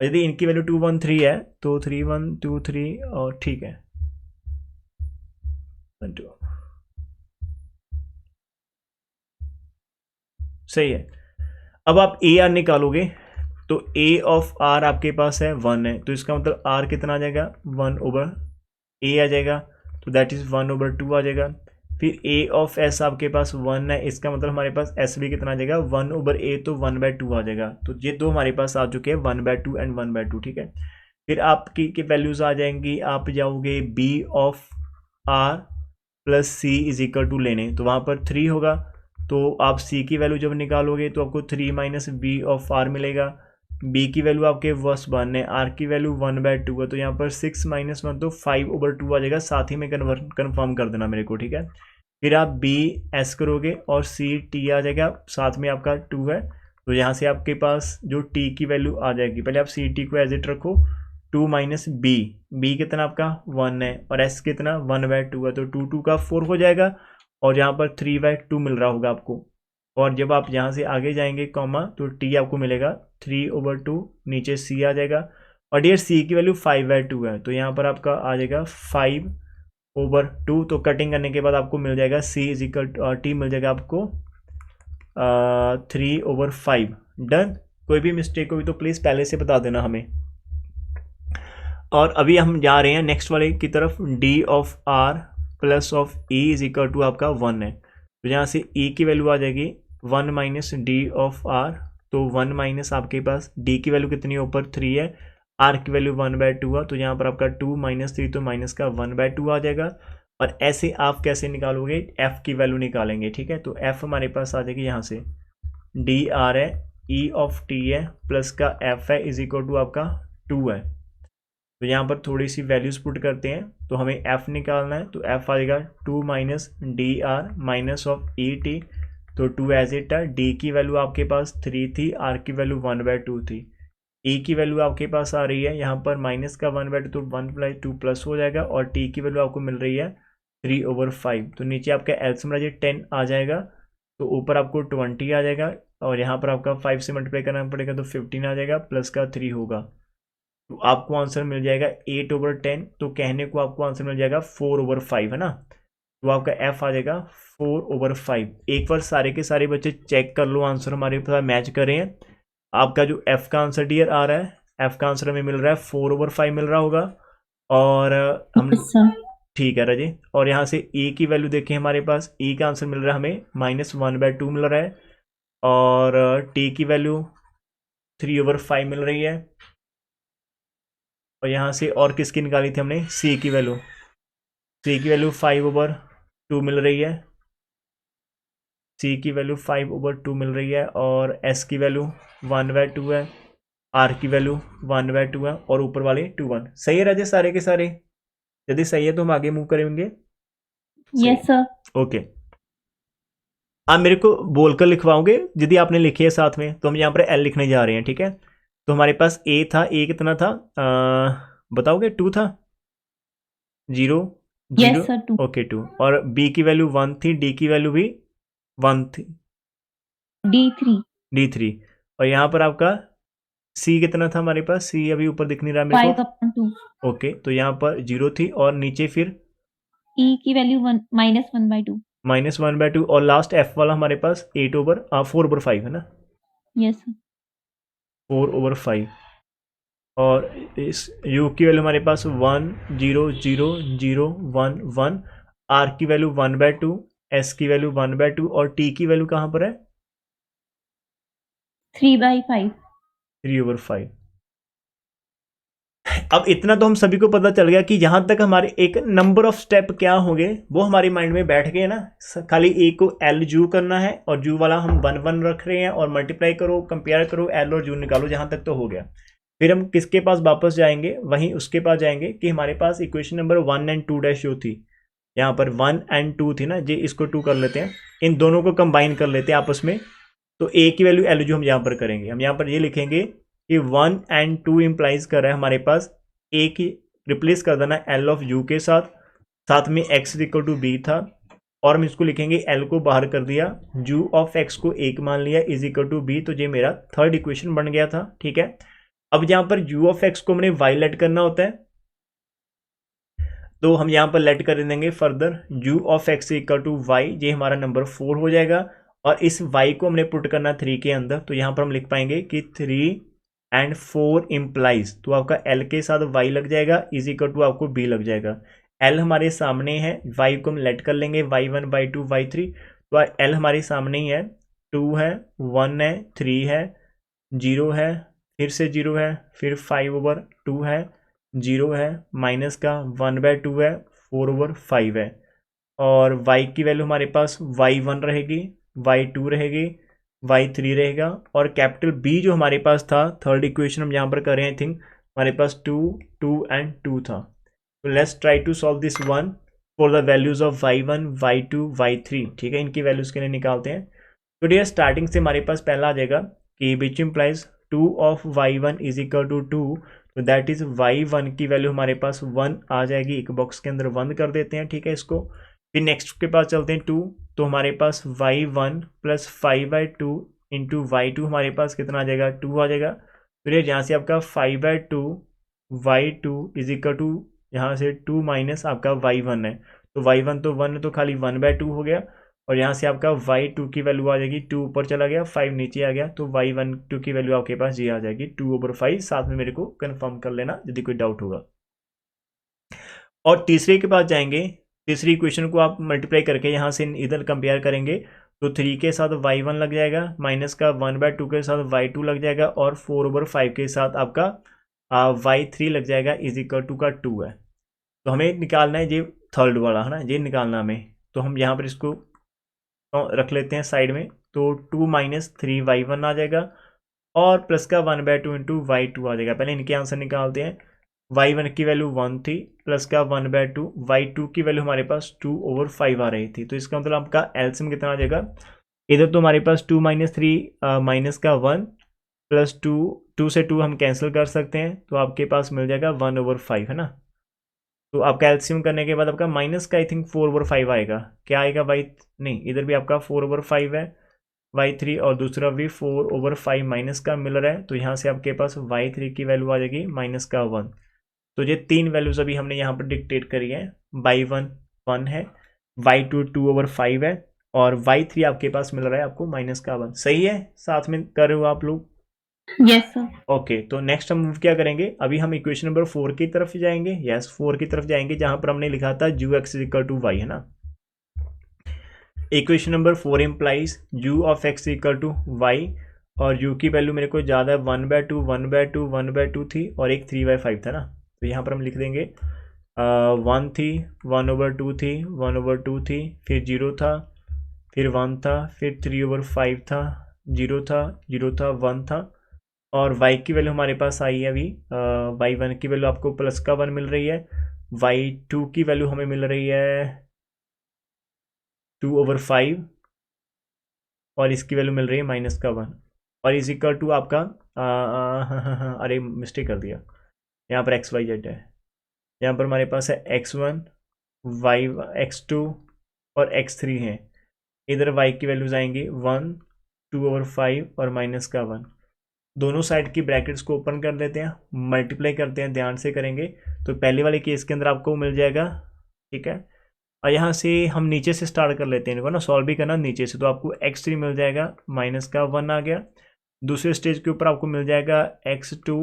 यदि इनकी वैल्यू 2 1 3 है तो 3 1 2 3, और ठीक है 1 2 सही है। अब आप A R निकालोगे तो A ऑफ R आपके पास है 1 है, तो इसका मतलब R कितना आ जाएगा 1 ओवर A आ जाएगा, तो दैट इज 1 ओवर 2 आ जाएगा। फिर A ऑफ S आपके पास 1 है, इसका मतलब हमारे पास S भी कितना आ जाएगा 1 ओवर A, तो 1/2 आ जाएगा। तो ये दो हमारे पास आ चुके हैं 1/2 एंड 1/2, ठीक है। फिर आपकी की वैल्यूज आ जाएंगी, आप जाओगे B of R plus C is equal to लेने, तो वहाँ पर 3 होगा, तो आप C की वैल्यू जब निकालोगे तो आपको 3 माइनस B ऑफ R मिलेगा। B की वैल्यू आपके वर्स 1 है, R की वैल्यू 1/2 है, तो यहाँ पर 6 माइनस 1 तो 5 ओवर 2 आ जाएगा, साथ ही में कन्फर्म कर देना मेरे को, ठीक है। फिर आप B S करोगे और C T आ जाएगा, साथ में आपका 2 है, तो यहाँ से आपके पास जो T की वैल्यू आ जाएगी, पहले आप C T को एज इट रखो, 2 माइनस B कितना आपका 1 है, और S कितना 1/2 है, तो 2 2 का 4 हो जाएगा, और यहाँ पर 3/2 मिल रहा होगा आपको। और जब आप यहाँ से आगे जाएंगे कॉमा, तो T आपको मिलेगा 3 ओवर 2, नीचे C आ जाएगा, और डियर C की वैल्यू 5/2 है, तो यहाँ पर आपका आ जाएगा 5 ओवर 2, तो कटिंग करने के बाद आपको मिल जाएगा C इज इक्वल T मिल जाएगा आपको 3 ओवर 5। डन। कोई भी मिस्टेक होगी तो प्लीज़ पहले से बता देना हमें। और अभी हम जा रहे हैं नेक्स्ट वाले की तरफ, D of R plus of E is equal to आपका 1 है, तो यहाँ से E की वैल्यू आ जाएगी 1 माइनस D ऑफ R, तो 1 माइनस आपके पास D की वैल्यू कितनी है ऊपर 3 है, R की वैल्यू 1/2 है, तो यहाँ पर आपका 2 माइनस 3, तो माइनस का 1/2 आ जाएगा। और ऐसे आप कैसे निकालोगे, F की वैल्यू निकालेंगे, ठीक है। तो F हमारे पास आ जाएगी यहाँ से D R है, E ऑफ T है, प्लस का F है इज इक्वल टू आपका 2 है। तो यहाँ पर थोड़ी सी वैल्यूज पुट करते हैं, तो हमें F निकालना है, तो F आ जाएगा 2 minus DR minus of ET, तो 2 एज इट है। D की वैल्यू आपके पास 3 थी, R की वैल्यू 1/2 थी, E की वैल्यू आपके पास आ रही है यहाँ पर माइनस का 1/2, तो 1/2 प्लस हो जाएगा, और T की वैल्यू आपको मिल रही है 3 ओवर 5, तो नीचे आपका एल्सियम 10 आ जाएगा, तो ऊपर आपको 20 आ जाएगा, और यहाँ पर आपका 5 से मल्टीप्लाई करना पड़ेगा, तो 15 आ जाएगा, प्लस का 3 होगा, तो आपको आंसर मिल जाएगा 8 ओवर 10, तो कहने को आपको आंसर मिल जाएगा 4 ओवर 5, है ना। तो आपका एफ आ जाएगा 4/5। एक बार सारे के सारे बच्चे चेक कर लो, आंसर हमारे पास मैच कर रहे हैं। आपका जो एफ का आंसर डियर आ रहा है, एफ का आंसर हमें मिल रहा है 4/5 मिल रहा होगा। और हम यस सर। ठीक है राजे। और यहाँ से ए की वैल्यू देखें, हमारे पास ए का आंसर मिल रहा है हमें -1/2 मिल रहा है। और टी की वैल्यू 3/5 मिल रही है। और यहाँ से और किसकी निकाली थी हमने, सी की वैल्यू, सी की वैल्यू 5/2 मिल रही है। सी की वैल्यू 5/2 मिल रही है। और एस की वैल्यू 1/2 है। आर की वैल्यू 1/2 है। और ऊपर वाले 2/1। सही है राजे सारे के सारे? यदि सही है तो हम आगे मूव करेंगे। Yes sir. ओके, आप मेरे को बोलकर लिखवाओगे यदि आपने लिखी है साथ में, तो हम यहाँ पर एल लिखने जा रहे हैं, ठीक है। तो हमारे पास ए था, ए कितना था बताओगे? 2 था, 0 0। Yes sir 2। ओके 2। और बी की वैल्यू 1 थी, डी की वैल्यू भी 1 थी, D3 D3। और यहाँ पर आपका सी कितना था हमारे पास, सी अभी ऊपर दिख नहीं रहा मेरे को। 5/2। ओके, तो यहाँ पर 0 थी और नीचे फिर E की वैल्यू -1/2। -1/2। और लास्ट एफ वाला हमारे पास 4/5 है ना, यस सर। 4/5। और इस यू की वैल्यू हमारे पास 1 0 0 0 1 1। आर की वैल्यू 1/2, एस की वैल्यू 1/2। और टी की वैल्यू कहाँ पर है, 3/5। 3/5। अब इतना तो हम सभी को पता चल गया कि यहां तक हमारे एक नंबर ऑफ स्टेप क्या होंगे वो हमारे माइंड में बैठ गए ना। खाली ए को एल जू करना है और जू वाला हम 1 1 रख रहे हैं और मल्टीप्लाई करो, कंपेयर करो, एल और जू निकालो, जहां तक तो हो गया। फिर हम किसके पास वापस जाएंगे, वहीं उसके पास जाएंगे कि हमारे पास इक्वेशन नंबर 1 एंड 2 डैश जो थी, यहाँ पर 1 एंड 2 थी ना जी, इसको 2 कर लेते हैं, इन दोनों को कंबाइन कर लेते हैं आपस में। तो ए की वैल्यू एल जो हम यहाँ पर करेंगे, हम यहाँ पर ये लिखेंगे कि 1 एंड 2 इंप्लाइज कर रहा है हमारे पास ए की रिप्लेस कर देना एल ऑफ यू के साथ, साथ में एक्स इक्वल टू बी था। और हम इसको लिखेंगे एल को बाहर कर दिया, यू ऑफ एक्स को 1 मान लिया, इज इक्वल टू बी। तो ये मेरा थर्ड इक्वेशन बन गया था, ठीक है। अब यहाँ पर यू ऑफ एक्स को हमने वाई लेट करना होता है, तो हम यहाँ पर लेट कर देंगे further U of x equal to y, ये हमारा नंबर 4 हो जाएगा। और इस y को हमने पुट करना 3 के अंदर, तो यहाँ पर हम लिख पाएंगे कि 3 एंड 4 इम्प्लाइज, तो आपका l के साथ y लग जाएगा, इज इक्वल टू आपको b लग जाएगा। l हमारे सामने है, y को हम लेट कर लेंगे y1 y2 y3, तो l हमारे सामने ही है, 2 है, 1 है, 3 है, 0 है, फिर से 0 है, फिर 5/2 है, 0 है, माइनस का 1/2 है, 4/5 है। और y की वैल्यू हमारे पास y1 रहेगी, y2 रहेगी, y3 रहेगा। और कैपिटल B जो हमारे पास था, थर्ड इक्वेशन हम यहाँ पर कर रहे हैं, थिंक हमारे पास 2 2 एंड 2 था। तो let's try to solve this one for the values of y1 y2 y3, ठीक है, इनकी वैल्यूज के लिए निकालते हैं। तो डियर स्टार्टिंग से हमारे पास पहला आ जाएगा कि which implies 2 of y1 is equal to 2, तो दैट इज y1 की वैल्यू हमारे पास 1 आ जाएगी, एक बॉक्स के अंदर 1 कर देते हैं, ठीक है इसको। फिर नेक्स्ट के पास चलते हैं 2, तो हमारे पास y1 प्लस 5/2 इंटू y2 हमारे पास कितना आ जाएगा, 2 आ जाएगा। फिर यहाँ से आपका 5/2 y2 इज इक्वल टू यहाँ से 2 माइनस आपका y1 है, तो y1 तो 1 है, तो खाली 1/2 हो गया। और यहाँ से आपका y2 की वैल्यू आ जाएगी, 2 ऊपर चला गया, 5 नीचे आ गया, तो y12 की वैल्यू आपके पास ये आ जाएगी 2/5। साथ में मेरे को कंफर्म कर लेना यदि कोई डाउट होगा। और तीसरे के पास जाएंगे, तीसरी इक्वेशन को आप मल्टीप्लाई करके यहाँ से इधर कंपेयर करेंगे, तो 3 के साथ y1 लग जाएगा, माइनस का 1/2 के साथ y2 लग जाएगा, और 4/5 के साथ आपका y3 लग जाएगा, इज इक्वल टू का 2 है। तो हमें निकालना है ये थर्ड वाला, है ना, ये निकालना हमें। तो हम यहाँ पर इसको रख लेते हैं साइड में, तो 2 माइनस 3y1 आ जाएगा, और प्लस का 1/2 इंटू y2 आ जाएगा। पहले इनके आंसर निकालते हैं। y1 की वैल्यू 1 थी, प्लस का 1/2, y2 की वैल्यू हमारे पास 2/5 आ रही थी, तो इसका मतलब आपका एलसीएम कितना आ जाएगा, इधर तो हमारे पास 2 माइनस 3 माइनस का 1 प्लस 2, 2 से 2 हम कैंसिल कर सकते हैं, तो आपके पास मिल जाएगा 1/5, है ना। तो आपका एलसीएम करने के बाद आपका माइनस का आई थिंक 4/5 आएगा, क्या आएगा वाई, नहीं इधर भी आपका 4/5 है, y3 और दूसरा भी 4/5 माइनस का मिल रहा है, तो यहाँ से आपके पास y3 की वैल्यू आ जाएगी माइनस का 1। तो ये तीन वैल्यूज अभी हमने यहाँ पर डिक्टेट करी है, y1 1 है, y2 2/5 है और y3 आपके पास मिल रहा है आपको -1। सही है, साथ में कर रहे हो आप लोग? Yes sir. ओके, तो नेक्स्ट हम क्या करेंगे, अभी हम इक्वेशन नंबर 4 की तरफ जाएंगे। यस, 4 की तरफ जाएंगे जहां पर हमने लिखा था u(x = y) है ना। Equation number 4 implies u of x = y और u की वैल्यू मेरे को ज़्यादा है 1/2 1/2 1/2 थी और एक 3/5 था ना। तो यहाँ पर हम लिख देंगे 1 थी 1/2 थी 1/2 थी, फिर 0 था, फिर 1 था, फिर 3/5 था, 0 था 0 था 1 था और y की वैल्यू हमारे पास आई है अभी y1 की वैल्यू आपको +1 मिल रही है, y2 की वैल्यू हमें मिल रही है 2/5 और इसकी वैल्यू मिल रही है -1 और इज इक्वल टू आपका अरे मिस्टेक कर दिया, यहाँ पर XYZ है, यहाँ पर हमारे पास है x1 y x2 और x3 है। इधर y की वैल्यूज आएंगी 1 2/5 और -1। दोनों साइड की ब्रैकेट्स को ओपन कर देते हैं, मल्टीप्लाई करते हैं, ध्यान से करेंगे। तो पहले वाले केस के अंदर आपको मिल जाएगा, ठीक है। और यहाँ से हम नीचे से स्टार्ट कर लेते हैं इनको ना, सॉल्व भी करना नीचे से। तो आपको x3 मिल जाएगा -1 आ गया। दूसरे स्टेज के ऊपर आपको मिल जाएगा x2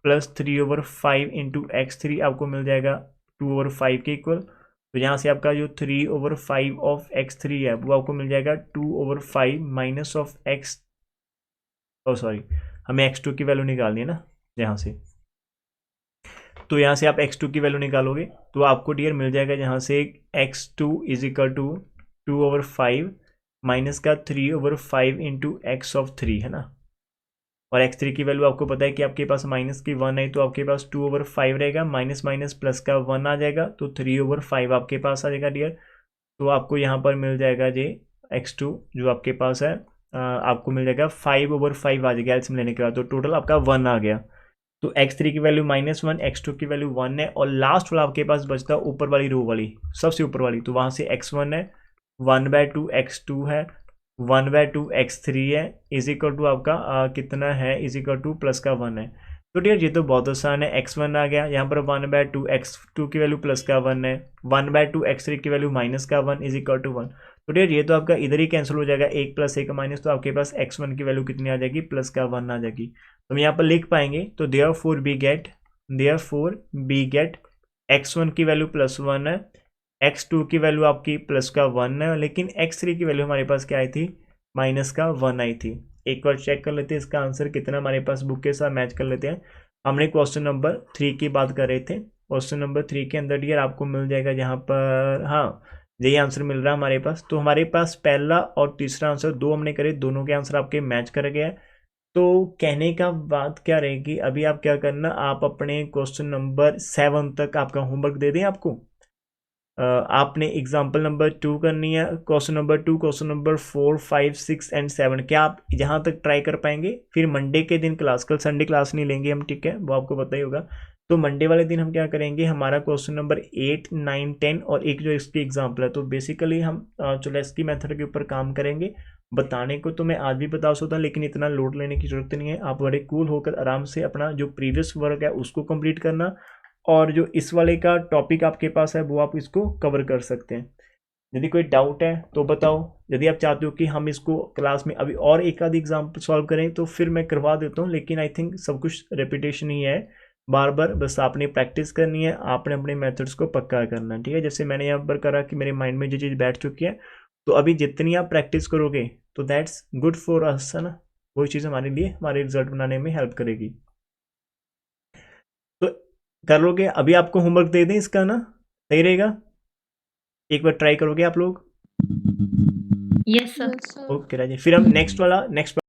+ 3/5 इंटू x3 आपको मिल जाएगा 2/5 के इक्वल। तो यहाँ से आपका जो 3/5 ऑफ x3 है वो आपको मिल जाएगा 2/5 माइनस ऑफ x, सॉरी हमें x2 की वैल्यू निकालनी है ना यहाँ से। तो यहाँ से आप x2 की वैल्यू निकालोगे तो आपको डियर मिल जाएगा यहाँ से x2 = 2/5 माइनस का 3/5 इंटू x(3) है ना। और x3 की वैल्यू आपको पता है कि आपके पास -1 है, तो आपके पास 2/5 रहेगा, माइनस माइनस प्लस का 1 आ जाएगा, तो 3/5 आपके पास आ जाएगा डियर। तो आपको यहाँ पर मिल जाएगा जी x2 जो आपके पास है आपको मिल जाएगा 5/5 आ जाएगा एल्सियम लेने के बाद, तो टोटल आपका 1 आ गया। तो x3 की वैल्यू -1, x2 की वैल्यू 1 है और लास्ट वाला आपके पास बचता है ऊपर वाली रो वाली, सबसे ऊपर वाली। तो वहाँ से x1 है, 1/2 x2 है, 1/2 x3 है, इज इक्वल टू आपका कितना है, इज इक्वल टू +1 है। तो डियर ये तो बहुत आसान है, x1 आ गया यहाँ पर 1/2 x2 की वैल्यू +1 है, 1/2 x3 की वैल्यू -1 इज इक्वल टू 1। तो डियर ये तो आपका इधर ही कैंसिल हो जाएगा, 1 + 1 माइनस, तो आपके पास x1 की वैल्यू कितनी आ जाएगी, +1 आ जाएगी। तो हम यहाँ पर लिख पाएंगे, तो देयरफॉर वी गेट x1 की वैल्यू +1 है, x2 की वैल्यू आपकी +1 है, लेकिन x3 की वैल्यू हमारे पास क्या आई थी, -1 आई थी। एक बार चेक कर लेते हैं इसका आंसर कितना हमारे पास बुक के साथ मैच कर लेते हैं। हमने क्वेश्चन नंबर 3 की बात कर रहे थे, क्वेश्चन नंबर 3 के अंदर डियर आपको मिल जाएगा यहाँ पर, हाँ यही आंसर मिल रहा है हमारे पास। तो हमारे पास पहला और तीसरा आंसर दो हमने करे, दोनों के आंसर आपके मैच कर गए। तो कहने का बात क्या रहेगी, अभी आप क्या करना, आप अपने क्वेश्चन नंबर 7 तक आपका होमवर्क दे दें आपको। आपने एग्जाम्पल नंबर 2 करनी है, question number 2, question number 4 5 6 and 7। क्या आप यहाँ तक ट्राई कर पाएंगे? फिर मंडे के दिन क्लास, कल संडे क्लास नहीं लेंगे हम, ठीक है, वो आपको पता ही होगा। तो मंडे वाले दिन हम क्या करेंगे, हमारा क्वेश्चन नंबर 8 9 10 और एक जो इसकी एग्जाम्पल है। तो बेसिकली हम चुलेस्की मेथड के ऊपर काम करेंगे। बताने को तो मैं आज भी बता सकता हूँ, लेकिन इतना लोड लेने की जरूरत नहीं है। आप बड़े कूल होकर आराम से अपना जो प्रीवियस वर्क है उसको कंप्लीट करना, और जो इस वाले का टॉपिक आपके पास है वो आप इसको कवर कर सकते हैं। यदि कोई डाउट है तो बताओ, यदि आप चाहते हो कि हम इसको क्लास में अभी और एक आध एग्जाम्पल सॉल्व करें तो फिर मैं करवा देता हूँ, लेकिन आई थिंक सब कुछ रेपिटेशन ही है, बार बार बस आपने प्रैक्टिस करनी है, आपने अपने मेथड्स को पक्का करना है, ठीक है। जैसे मैंने यहाँ पर करा कि मेरे माइंड में जो चीज़ बैठ चुकी है, तो अभी जितनी आप प्रैक्टिस करोगे तो दैट्स गुड फॉर अस, है ना। वही चीज़ हमारे लिए हमारे रिजल्ट बनाने में हेल्प करेगी। तो कर लोगे? अभी आपको होमवर्क दे दें इसका ना, सही रहेगा? एक बार ट्राई करोगे आप लोग? Yes sir. ओके राजे, फिर हम नेक्स्ट